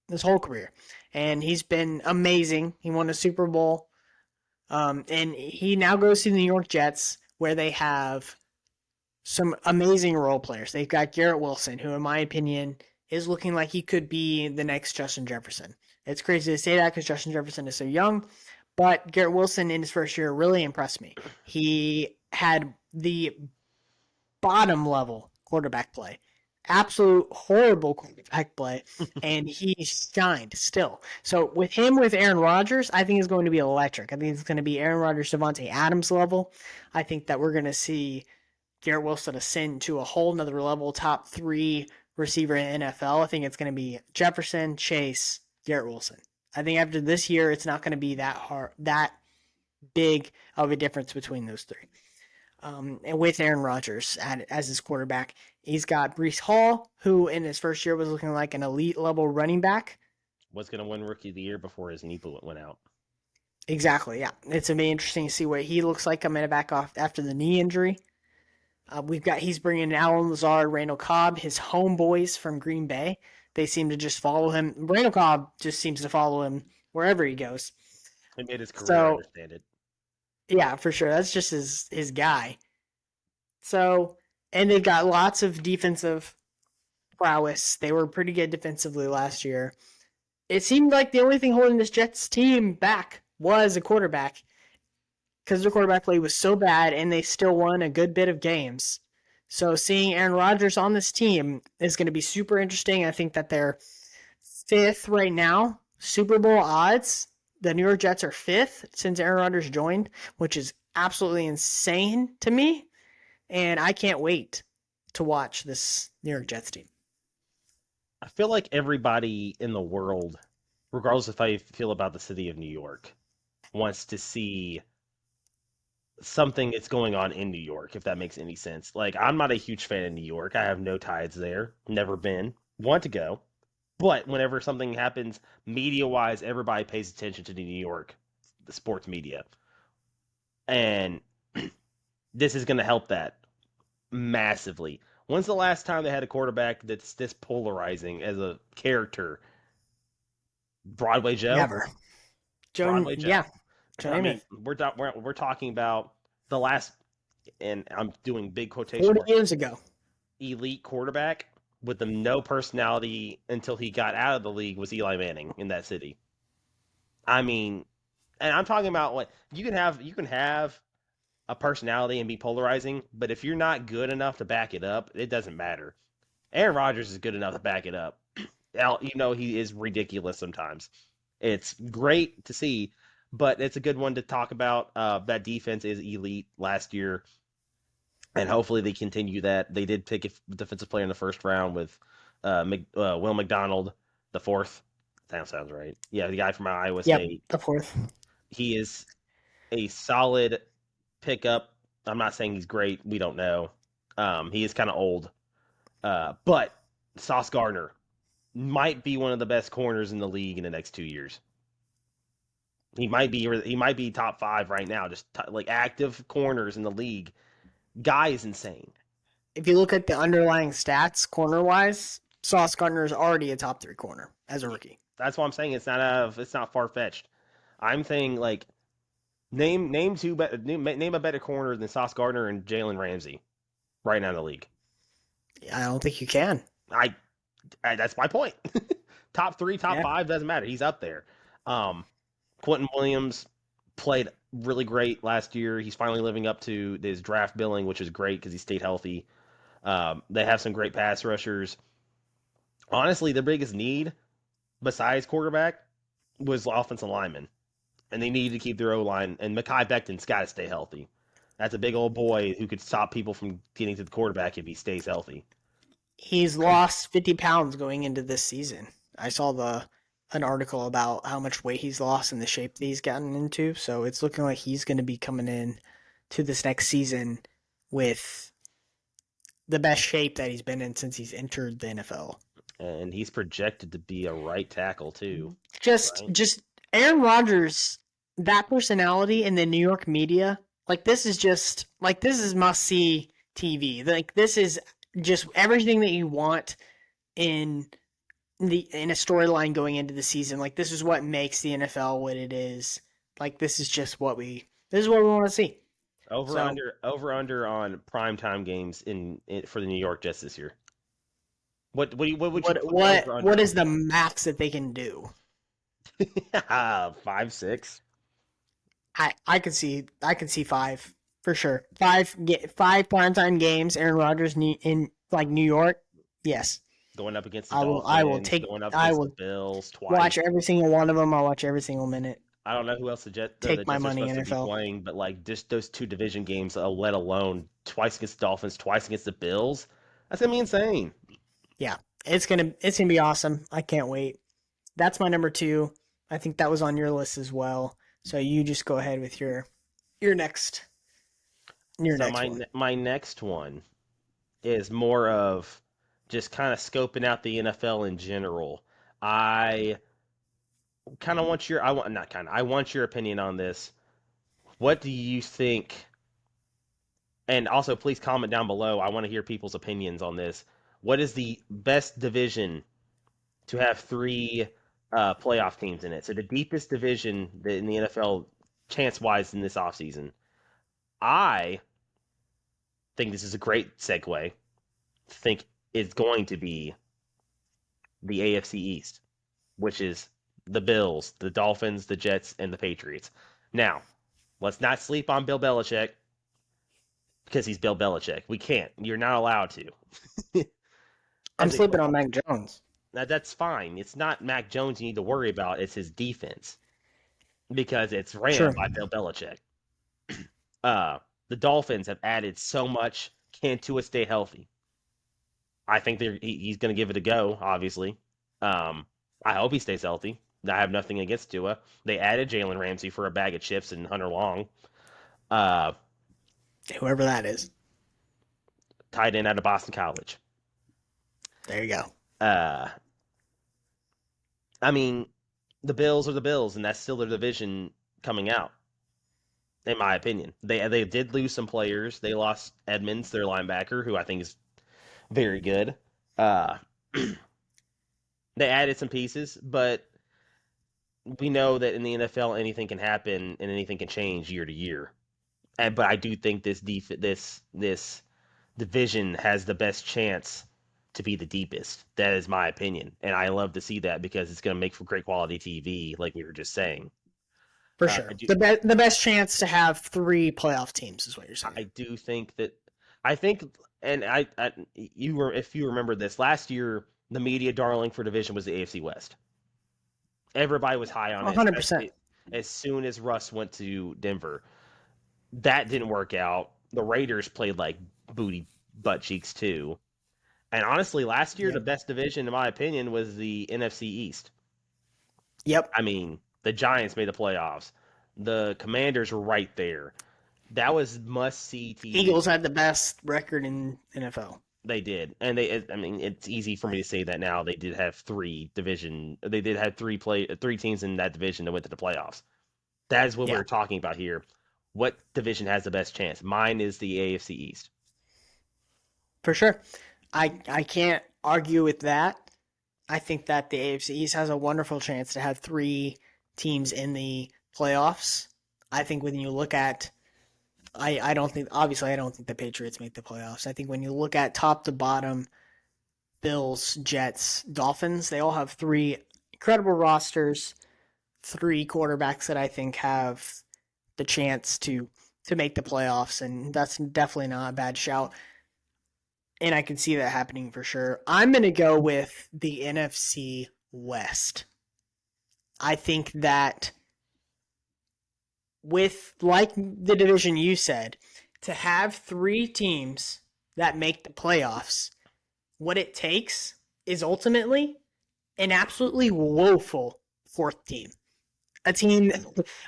his whole career, and he's been amazing. He won a Super Bowl, and he now goes to the New York Jets, where they have some amazing role players. They've got Garrett Wilson, who, in my opinion, is looking like he could be the next Justin Jefferson. It's crazy to say that because Justin Jefferson is so young, but Garrett Wilson in his first year really impressed me. He had the bottom level quarterback play, absolute horrible quarterback play, and he shined still. So with him, with Aaron Rodgers, I think it's going to be electric. I think it's going to be Aaron Rodgers, Devontae Adams level. I think that we're going to see Garrett Wilson ascend to a whole nother level, top 3 receiver in the NFL. I think it's going to be Jefferson, Chase, Garrett Wilson. I think after this year, it's not going to be that big of a difference between those 3. And with Aaron Rodgers as his quarterback, he's got Breece Hall, who in his first year was looking like an elite level running back. Was going to win Rookie of the Year before his knee went out. Exactly, yeah. It's going to be interesting to see what he looks like coming back off after the knee injury. He's bringing in Alan Lazard, Randall Cobb, his homeboys from Green Bay. They seem to just follow him. Randall Cobb just seems to follow him wherever he goes. He made his career, I So understand it. yeah, for sure, that's just his guy. So, and they've got lots of defensive prowess. They were pretty good defensively last year. It seemed like the only thing holding this Jets team back was a quarterback, because their quarterback play was so bad, and they still won a good bit of games. So seeing Aaron Rodgers on this team is going to be super interesting. I think that they're 5th right now, Super Bowl odds. The New York Jets are 5th since Aaron Rodgers joined, which is absolutely insane to me. And I can't wait to watch this New York Jets team. I feel like everybody in the world, regardless of how you feel about the city of New York, wants to see something that's going on in New York, if that makes any sense. Like, I'm not a huge fan of New York. I have no ties there, never been, want to go. But whenever something happens media wise, everybody pays attention to the New York, the sports media. And this is going to help that massively. When's the last time they had a quarterback that's this polarizing as a character? Broadway Joe? Never. Broadway Joe. Yeah, Joe I mean, Namath. we're talking about the last, and I'm doing big quotation 40 marks, years ago. elite quarterback with the no personality until he got out of the league was Eli Manning in that city. I mean, and I'm talking about like you can have a personality and be polarizing, but if you're not good enough to back it up, it doesn't matter. Aaron Rodgers is good enough to back it up. He is ridiculous sometimes. It's great to see, but it's a good one to talk about. That defense is elite last year, and hopefully they continue that. They did pick a defensive player in the first round with Will McDonald, the fourth. That sounds right. Yeah, the guy from Iowa Yep, State. the 4th. He is a solid pickup. I'm not saying he's great. We don't know. He is kind of old. But Sauce Gardner might be one of the best corners in the league in the next 2 years. He might be top 5 right now, just like active corners in the league. Guy is insane. If you look at the underlying stats, corner wise, Sauce Gardner is already a top 3 corner as a rookie. That's why I'm saying it's not far fetched. I'm saying like name a better corner than Sauce Gardner and Jalen Ramsey right now in the league. I don't think you can. I that's my point. Top 3, top Yeah. 5 doesn't matter. He's up there. Quentin Williams played really great last year. He's finally living up to his draft billing, which is great because he stayed healthy. They have some great pass rushers. Honestly, the biggest need besides quarterback was offensive lineman, and they needed to keep their O line. And Mekhi Becton's got to stay healthy. That's a big old boy who could stop people from getting to the quarterback if he stays healthy. He's lost 50 pounds going into this season. I saw an article about how much weight he's lost and the shape that he's gotten into. So it's looking like he's going to be coming in to this next season with the best shape that he's been in since he's entered the NFL. And he's projected to be a right tackle too. Just Right? just Aaron Rodgers, that personality in the New York media, like this is must see TV. Like this is just everything that you want in in a storyline going into the season. Like this is what makes the NFL what it is. Like this is what we want to see. So Over under on primetime games in for the New York Jets this year. What would you put the over what under is on? the max that they can do? 5, 6. I could see five for sure. Five primetime games. Aaron Rodgers in like New York. Yes, Going up against the I will Dolphins, take going up I against the will Bills twice. watch every single one of them. I'll watch every single minute. I don't know who else the Take my Jets are money, supposed to be NFL. playing, but like just those two division games, let alone twice against the Dolphins, twice against the Bills, that's gonna be insane. Yeah, it's gonna be awesome. I can't wait. That's my number two. I think that was on your list as well. So you just go ahead with your next your So next one. my next one is more of just kind of scoping out the NFL in general. I kind of want your I want not kind of I want your opinion on this. What do you think? And also, please comment down below. I want to hear people's opinions on this. What is the best division to have three playoff teams in it? So the deepest division in the NFL, chance wise, in this offseason. I think this is a great segue. Think it's going to be the AFC East, which is the Bills, the Dolphins, the Jets, and the Patriots. Now, let's not sleep on Bill Belichick because he's Bill Belichick. We can't. You're not allowed to. I'm As a sleeping on football, Mac Jones. now that's fine. It's not Mac Jones you need to worry about. It's his defense because it's ran Sure. by Bill Belichick. Uh, the Dolphins have added so much. Can Tua stay healthy? I think he's going to give it a go. Obviously, I hope he stays healthy. I have nothing against Tua. They added Jalen Ramsey for a bag of chips and Hunter Long, uh, Whoever that is. tight end out of Boston College. There you go. Uh, I mean, the Bills are the Bills, and that's still their division coming out. In my opinion, they did lose some players. They lost Edmonds, their linebacker, who I think is very good. Uh, they added some pieces, but we know that in the NFL anything can happen and anything can change year to year. But I do think this division has the best chance to be the deepest. That is my opinion, and I love to see that because it's going to make for great quality TV, like we were just saying. For I sure. do The best chance to have three playoff teams is what you're saying. I do think that I think and I you were if you remember this last year, the media darling for division was the AFC West. Everybody was high on it, 100%. especially as soon as Russ went to Denver. That didn't work out. The Raiders played like booty butt cheeks too. And honestly, last year the Yep. best division, in my opinion, was the NFC East. Yep. I mean, the Giants made the playoffs. The Commanders were right there. That was must see TV. Eagles had the best record in NFL. They did, and I mean, it's easy for me to say that now. They did have three division. They did have three teams in that division that went to the playoffs. That is what Yeah, we're talking about here. What division has the best chance? Mine is the AFC East. for sure. I can't argue with that. I think that the AFC East has a wonderful chance to have three teams in the playoffs. I think when you look at I don't think obviously I don't think the Patriots make the playoffs. I think when you look at top to bottom, Bills, Jets, Dolphins, they all have three incredible rosters, three quarterbacks that I think have the chance to make the playoffs, and that's definitely not a bad shout. And I can see that happening for sure. I'm gonna go with the NFC West. I think that with like the division you said, to have three teams that make the playoffs, what it takes is ultimately an absolutely woeful fourth team. A team,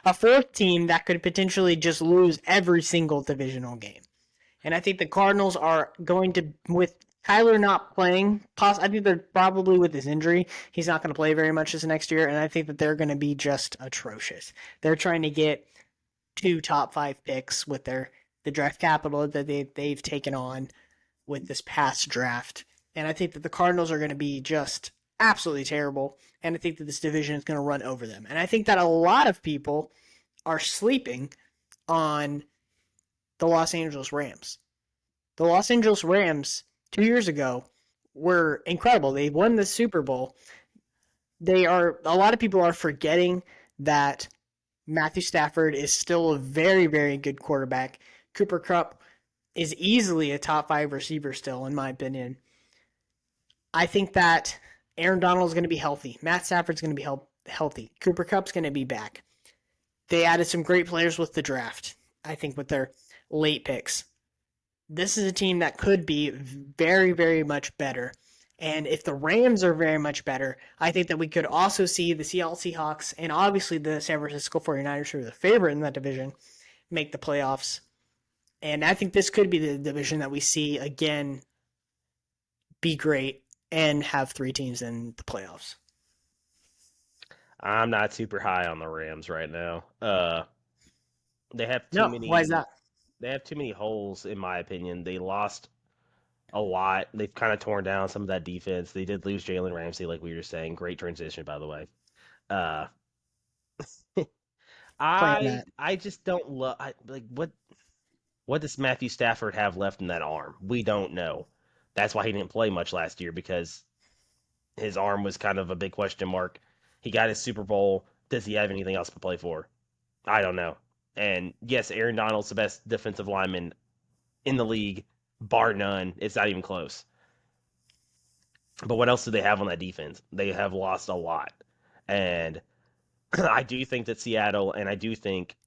a fourth team that could potentially just lose every single divisional game. And I think the Cardinals are going to, with Kyler not playing, I think they're probably with his injury, he's not going to play very much this next year, and I think that they're going to be just atrocious. They're trying to get two top five picks with the draft capital that they've taken on with this past draft. And I think that the Cardinals are going to be just absolutely terrible. And I think that this division is going to run over them. And I think that a lot of people are sleeping on the Los Angeles Rams. The Los Angeles Rams 2 years ago were incredible. They won the Super Bowl. They are a lot of people are forgetting that Matthew Stafford is still a very, very good quarterback. Cooper Kupp is easily a top five receiver still, in my opinion. I think that Aaron Donald is going to be healthy. Matt Stafford's going to be healthy. Cooper Kupp's going to be back. They added some great players with the draft, I think, with their late picks. This is a team that could be very, very much better. And if the Rams are very much better, I think that we could also see the Seattle Seahawks and obviously the San Francisco 49ers, who are the favorite in that division, make the playoffs. And I think this could be the division that we see again be great and have three teams in the playoffs. I'm not super high on the Rams right now. They have too No, why is many that? they have too many holes in my opinion. They lost a lot. They've kind of torn down some of that defense. They did lose Jalen Ramsey, like we were saying. Great transition, by the way. Uh, Playing I that. I just don't love like what does Matthew Stafford have left in that arm? We don't know. That's why he didn't play much last year because his arm was kind of a big question mark. He got his Super Bowl. Does he have anything else to play for? I don't know. And yes, Aaron Donald's the best defensive lineman in the league, bar none. It's not even close. But what else do they have on that defense? They have lost a lot. And I do think that Seattle and I do think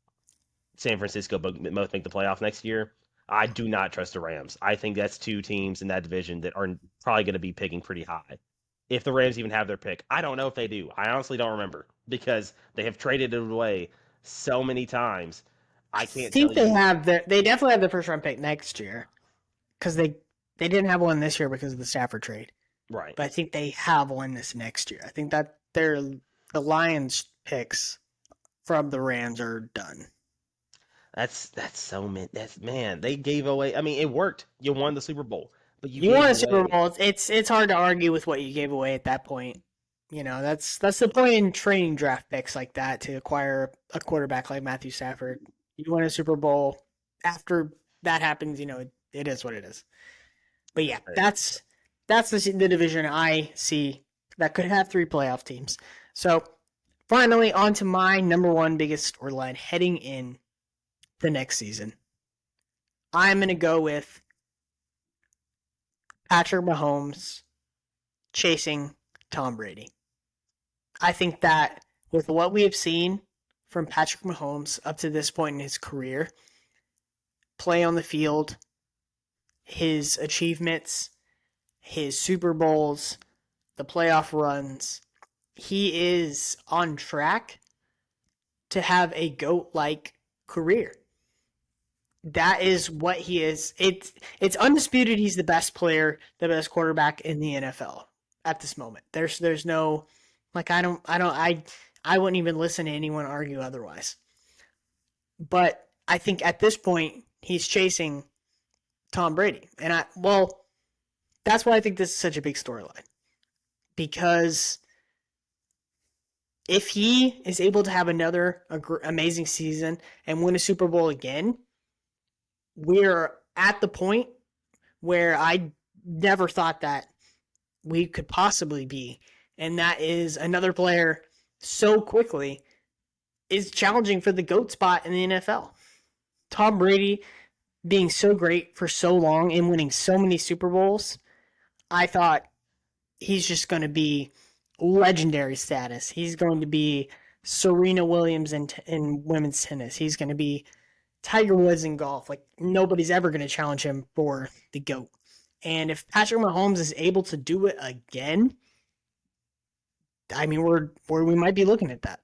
San Francisco both make the playoff next year. I do not trust the Rams. I think that's two teams in that division that are probably going to be picking pretty high. If the Rams even have their pick, I don't know if they do. I honestly don't remember because they have traded it away so many times. I I can't tell think they you. have they definitely have the first round pick next year because they didn't have one this year because of the Stafford trade. Right. But I think they have one this next year. I think that they're the Lions picks from the Rams are done. That's so that's man. They gave away. I mean, it worked. You won the Super Bowl, but you You won gave a Super away. Bowl. It's hard to argue with what you gave away at that point. You know, that's the point in trading draft picks like that to acquire a quarterback like Matthew Stafford. You win a Super Bowl. After that happens, it is what it is. But yeah, that's the division I see that could have three playoff teams. So finally, on to my number one biggest storyline heading in the next season. I'm going to go with Patrick Mahomes chasing Tom Brady. I think that with what we have seen from Patrick Mahomes up to this point in his career, play on the field, his achievements, his Super Bowls, the playoff runs, he is on track to have a GOAT like career. That is what he is. It's undisputed he's the best player, the best quarterback in the NFL at this moment. There's no like I wouldn't even listen to anyone argue otherwise. But I think at this point he's chasing Tom Brady. And that's why I think this is such a big storyline. Because if he is able to have another amazing season and win a Super Bowl again, we're at the point where I never thought that we could possibly be. And that is another player so quickly is challenging for the GOAT spot in the NFL. Tom Brady being so great for so long and winning so many Super Bowls, I thought he's just going to be legendary status. He's going to be Serena Williams in women's tennis. He's going to be Tiger Woods in golf. Like nobody's ever going to challenge him for the GOAT. And if Patrick Mahomes is able to do it again, I mean, we might be looking at that.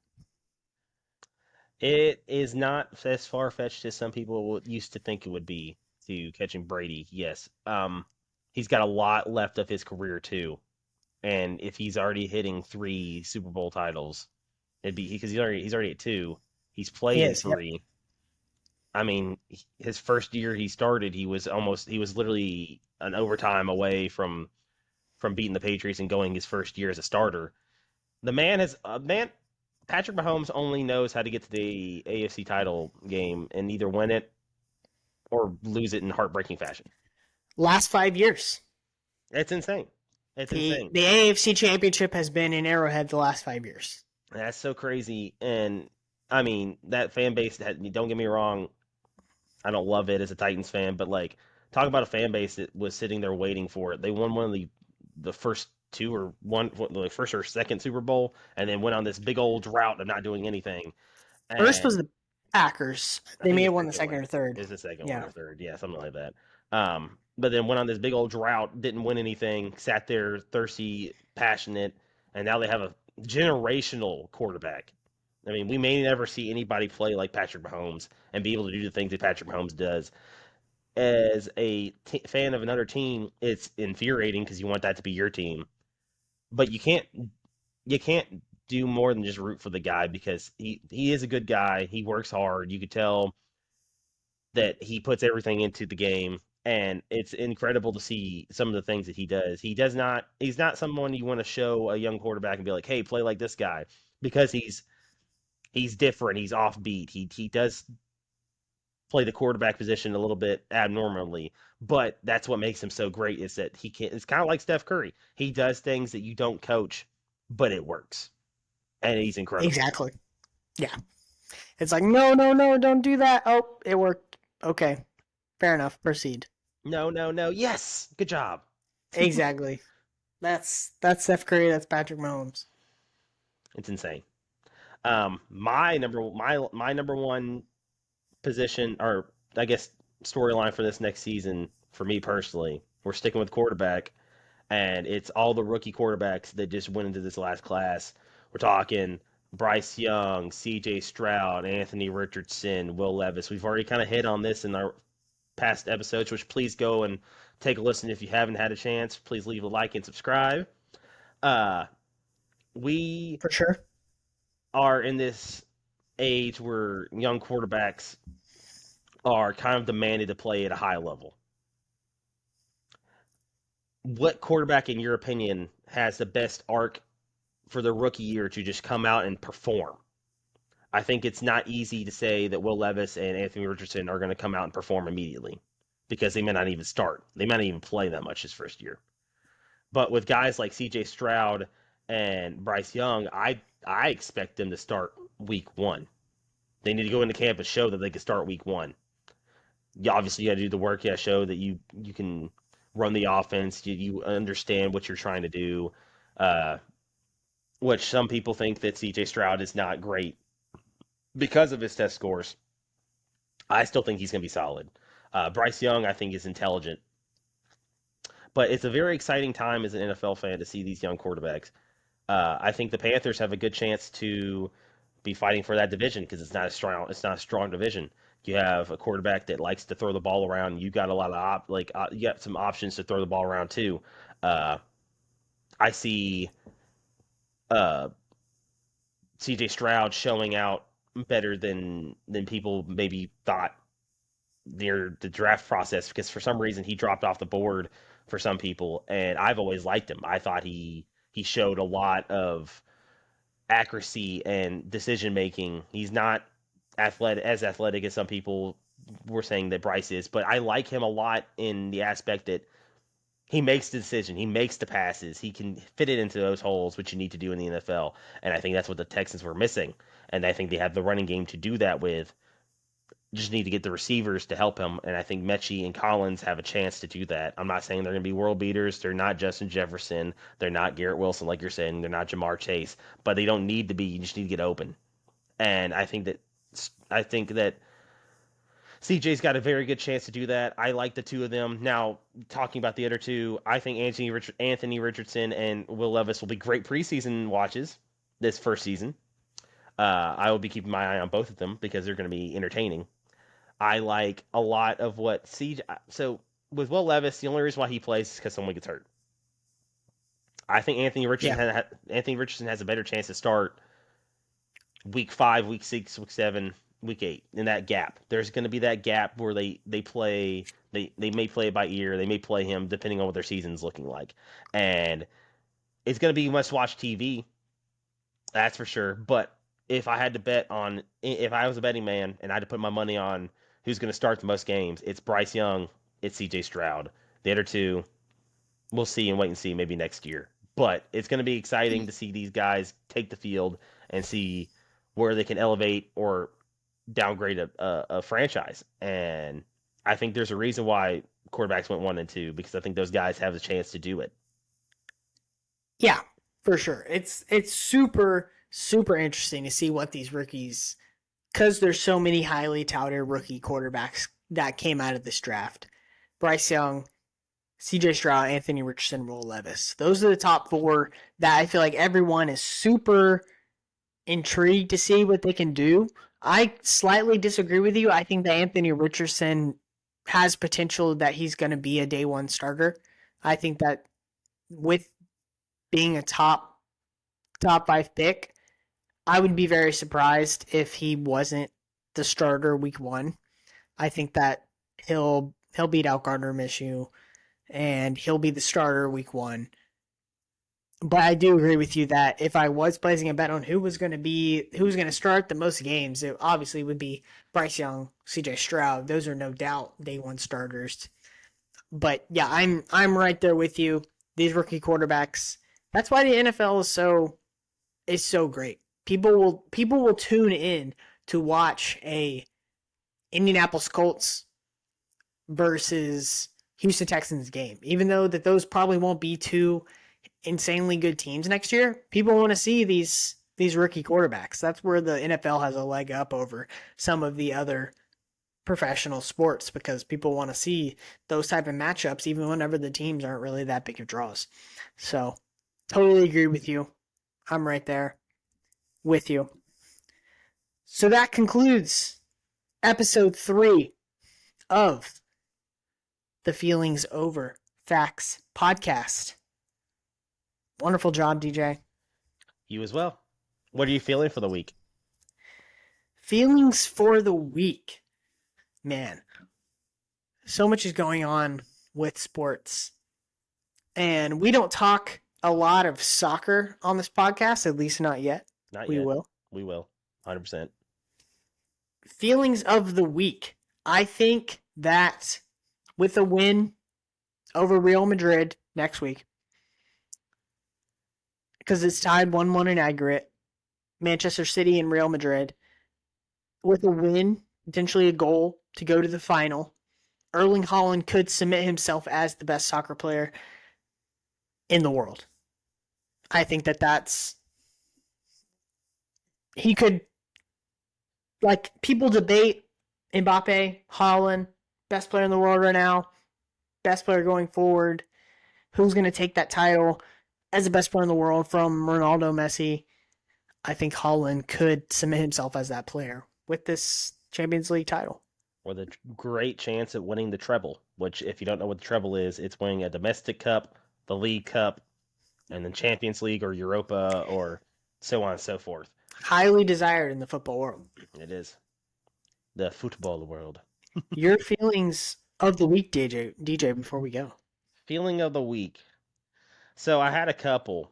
It is not as far fetched as some people used to think it would be to catching Brady. Yes. He's got a lot left of his career too, and if he's already hitting three Super Bowl titles, it'd be because he's already at two. He's He played in is. Yep. three. I mean, his first year he started, he was literally an overtime away from from beating the Patriots and going his first year as a starter. The man has man. Patrick Mahomes only knows how to get to the AFC title game and either win it or lose it in heartbreaking fashion. Last 5 years. It's insane. It's The insane. the AFC Championship has been in Arrowhead the last 5 years. That's so crazy. And I mean, that fan base, don't get me wrong, I don't love it as a Titans fan, but like, talk about a fan base that was sitting there waiting for it. They won one of the first two or one, the first or second Super Bowl, and then went on this big old drought of not doing anything. First was And the Packers. I They think may the have won the second second one or third. is the second one Yeah. or third, yeah, something like that. But then went on this big old drought, didn't win anything, sat there thirsty, passionate, and now they have a generational quarterback. I mean, we may never see anybody play like Patrick Mahomes and be able to do the things that Patrick Mahomes does. As a fan of another team, it's infuriating because you want that to be your team, but you can't do more than just root for the guy because he is a good guy. He works hard. You could tell that he puts everything into the game, and it's incredible to see some of the things that he does. He's not someone you want to show a young quarterback and be like, "Hey, play like this guy," because he's different. He's offbeat. He does play the quarterback position a little bit abnormally, but that's what makes him so great is that he can. It's kind of like Steph Curry. He does things that you don't coach, but it works, and he's incredible. Exactly. Yeah. It's like, no, no, no, don't do that. Oh, it worked. Okay. Fair enough. Proceed. No, no, no. Yes, good job. Exactly. That's Steph Curry, that's Patrick Mahomes. It's insane. My number one position, or I guess storyline for this next season, for me personally, we're sticking with quarterback, and it's all the rookie quarterbacks that just went into this last class. We're talking Bryce Young, C.J. Stroud, Anthony Richardson, Will Levis. We've already kind of hit on this in our past episodes, which please go and take a listen if you haven't had a chance. Please leave a like and subscribe. Uh, we For sure. are in this age where young quarterbacks are kind of demanded to play at a high level. What quarterback, in your opinion, has the best arc for the rookie year to just come out and perform? I think it's not easy to say that Will Levis and Anthony Richardson are going to come out and perform immediately because they may not even start. They might not even play that much his first year. But with guys like C.J. Stroud and Bryce Young, I expect them to start week one. They need to go into camp and show that they can start week one. You obviously got to do the work. You got to show that you can run the offense. You understand what you're trying to do. Uh, which some people think that C.J. Stroud is not great because of his test scores. I still think he's going to be solid. Bryce Young, I think, is intelligent. But it's a very exciting time as an NFL fan to see these young quarterbacks. I think the Panthers have a good chance to be fighting for that division because it's not a strong. It's not a strong division. You have a quarterback that likes to throw the ball around. You got a lot of you got some options to throw the ball around too. Uh, I see uh, C.J. Stroud showing out better than people maybe thought near the draft process because for some reason he dropped off the board for some people, and I've always liked him. I thought he showed a lot of accuracy and decision making. He's not athletic as some people were saying that Bryce is, but I like him a lot in the aspect that he makes the decision, he makes the passes, he can fit it into those holes, which you need to do in the NFL. And I think that's what the Texans were missing. And I think they have the running game to do that with. Just need to get the receivers to help him, and I think Mechie and Collins have a chance to do that. I'm not saying they're going to be world beaters. They're not Justin Jefferson. They're not Garrett Wilson, like you're saying. They're not Jamar Chase, but they don't need to be. You just need to get open. And I think that CJ's got a very good chance to do that. I like the two of them. Now, talking about the other two, I think Anthony Richardson and Will Levis will be great preseason watches this first season. I will be keeping my eye on both of them because they're going to be entertaining. I like a lot of what CJ. So with Will Levis, the only reason why he plays is because someone gets hurt. I think Yeah. Anthony Richardson has a better chance to start week 5, week 6, week 7, week 8 in that gap. There's going to be that gap where they play They may play it by ear. They may play him depending on what their season's looking like, and it's going to be must watch TV. That's for sure. But if I had to bet on, if I was a betting man and I had to put my money on who's going to start the most games, it's Bryce Young, it's C.J. Stroud. The other two, we'll see and wait and see maybe next year. But it's going to be exciting to see these guys take the field and see where they can elevate or downgrade a franchise. And I think there's a reason why quarterbacks went 1 and 2 because I think those guys have the chance to do it. Yeah, for sure. It's super interesting to see what these rookies, because there's so many highly touted rookie quarterbacks that came out of this draft. Bryce Young, C.J. Stroud, Anthony Richardson, Will Levis. Those are the top four that I feel like everyone is super intrigued to see what they can do. I slightly disagree with you. I think that Anthony Richardson has potential that he's going to be a day one starter. I think that with being a top five pick, I would be very surprised if he wasn't the starter week one. I think that he'll beat out Gardner Minshew and he'll be the starter week one. But I do agree with you that if I was placing a bet on who was going to start the most games, it obviously would be Bryce Young, C.J. Stroud. Those are no doubt day one starters. But yeah, I'm right there with you. These rookie quarterbacks. That's why the NFL is so great. People will tune in to watch a Indianapolis Colts versus Houston Texans game. Even though that those probably won't be two insanely good teams next year, people want to see these rookie quarterbacks. That's where the NFL has a leg up over some of the other professional sports because people want to see those type of matchups even whenever the teams aren't really that big of draws. So, totally agree with you. I'm right there with you. So that concludes episode 3 of the Feelings Over Facts podcast. Wonderful job, DJ. You as well. What are you feeling for the week? Feelings for the week. Man, so much is going on with sports. And we don't talk a lot of soccer on this podcast, at least not yet. Not we yet. will. We will. 100%. Feelings of the week. I think that with a win over Real Madrid next week, because it's tied 1-1 in aggregate, Manchester City and Real Madrid, with a win, potentially a goal to go to the final, Erling Haaland could cement himself as the best soccer player in the world. I think that's he could, like, people debate Mbappe, Haaland, best player in the world right now, best player going forward, who's going to take that title as the best player in the world from Ronaldo, Messi. I think Haaland could cement himself as that player with this Champions League title. With a great chance at winning the treble, which, if you don't know what the treble is, it's winning a domestic cup, the League Cup, and then Champions League or Europa or so on and so forth. Highly desired in the football world. It is. The football world. Your feelings of the week, DJ, before we go. Feeling of the week. So I had a couple,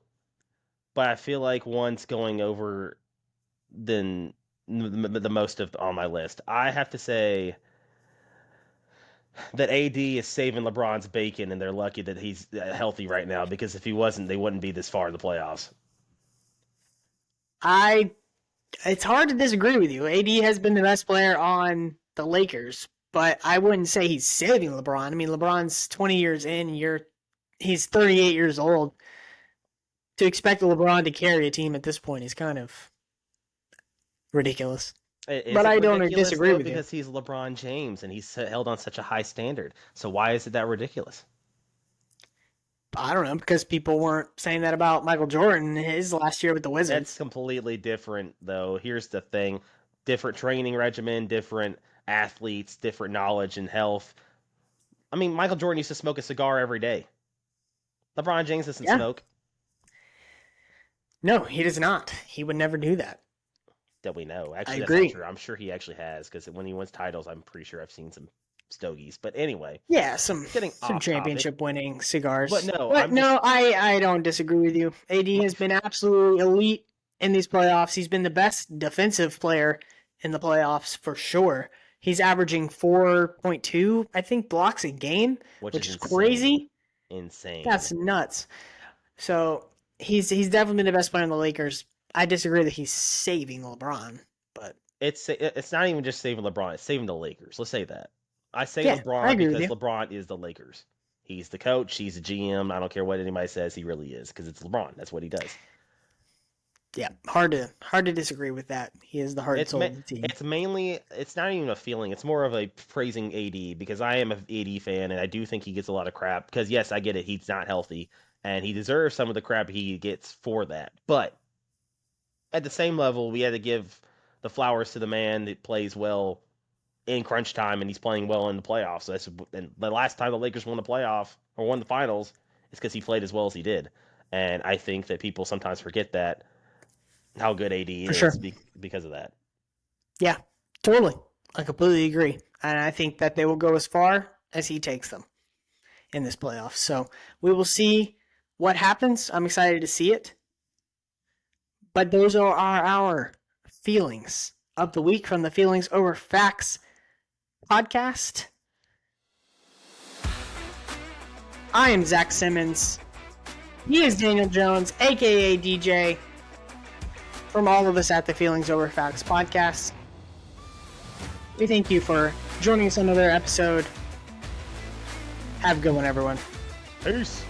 but I feel like one's going over than the most of on my list. I have to say that AD is saving LeBron's bacon, and they're lucky that he's healthy right now because if he wasn't, they wouldn't be this far in the playoffs. It's hard to disagree with you. AD has been the best player on the Lakers, but I wouldn't say he's saving LeBron. I mean, LeBron's 20 years in, he's 38 years old. To expect LeBron to carry a team at this point is kind of ridiculous. But I don't disagree with you. Because he's LeBron James and he's held on such a high standard. So why is it that ridiculous? I don't know, because people weren't saying that about Michael Jordan his last year with the Wizards. That's completely different, though. Here's the thing. Different training regimen, different athletes, different knowledge and health. I mean, Michael Jordan used to smoke a cigar every day. LeBron James doesn't smoke. No, he does not. He would never do that. That we know. Actually, I agree. That's not true. I'm sure he actually has, because when he wins titles, I'm pretty sure I've seen some stogies. But anyway, Yeah, some getting off topic. championship winning But cigars. no, But I'm just no, I don't disagree with you. AD has been absolutely elite in these playoffs. He's been the best defensive player in the playoffs for sure. He's averaging 4.2, I think, blocks a game, which which is is insane, crazy. insane. That's nuts. So he's definitely been the best player in the Lakers. I disagree that he's saving LeBron, but It's not even just saving LeBron; it's saving the Lakers. Let's say that. I say yeah, I LeBron agree with because you. LeBron is the Lakers. He's the coach. He's the GM. I don't care what anybody says. He really is because it's LeBron. That's what he does. Yeah, hard to disagree with that. He is the heart and It's soul of the team. it's mainly it's not even a feeling. It's more of a praising AD because I am a AD fan and I do think he gets a lot of crap because yes, I get it. He's not healthy and he deserves some of the crap he gets for that. But at the same level, we had to give the flowers to the man that plays well in crunch time and he's playing well in the playoffs. So that's and the last time the Lakers won the playoff or won the finals is because he played as well as he did. And I think that people sometimes forget that how good AD For sure. is because of that. Yeah, totally. I completely agree. And I think that they will go as far as he takes them in this playoff. So we will see what happens. I'm excited to see it. But those are our feelings of the week from the Feelings Over Facts podcast. I am Zach Simmons. He is Daniel Jones, aka DJ, from all of us at the Feelings Over Facts podcast. We thank you for joining us on another episode. Have a good one, everyone. Peace.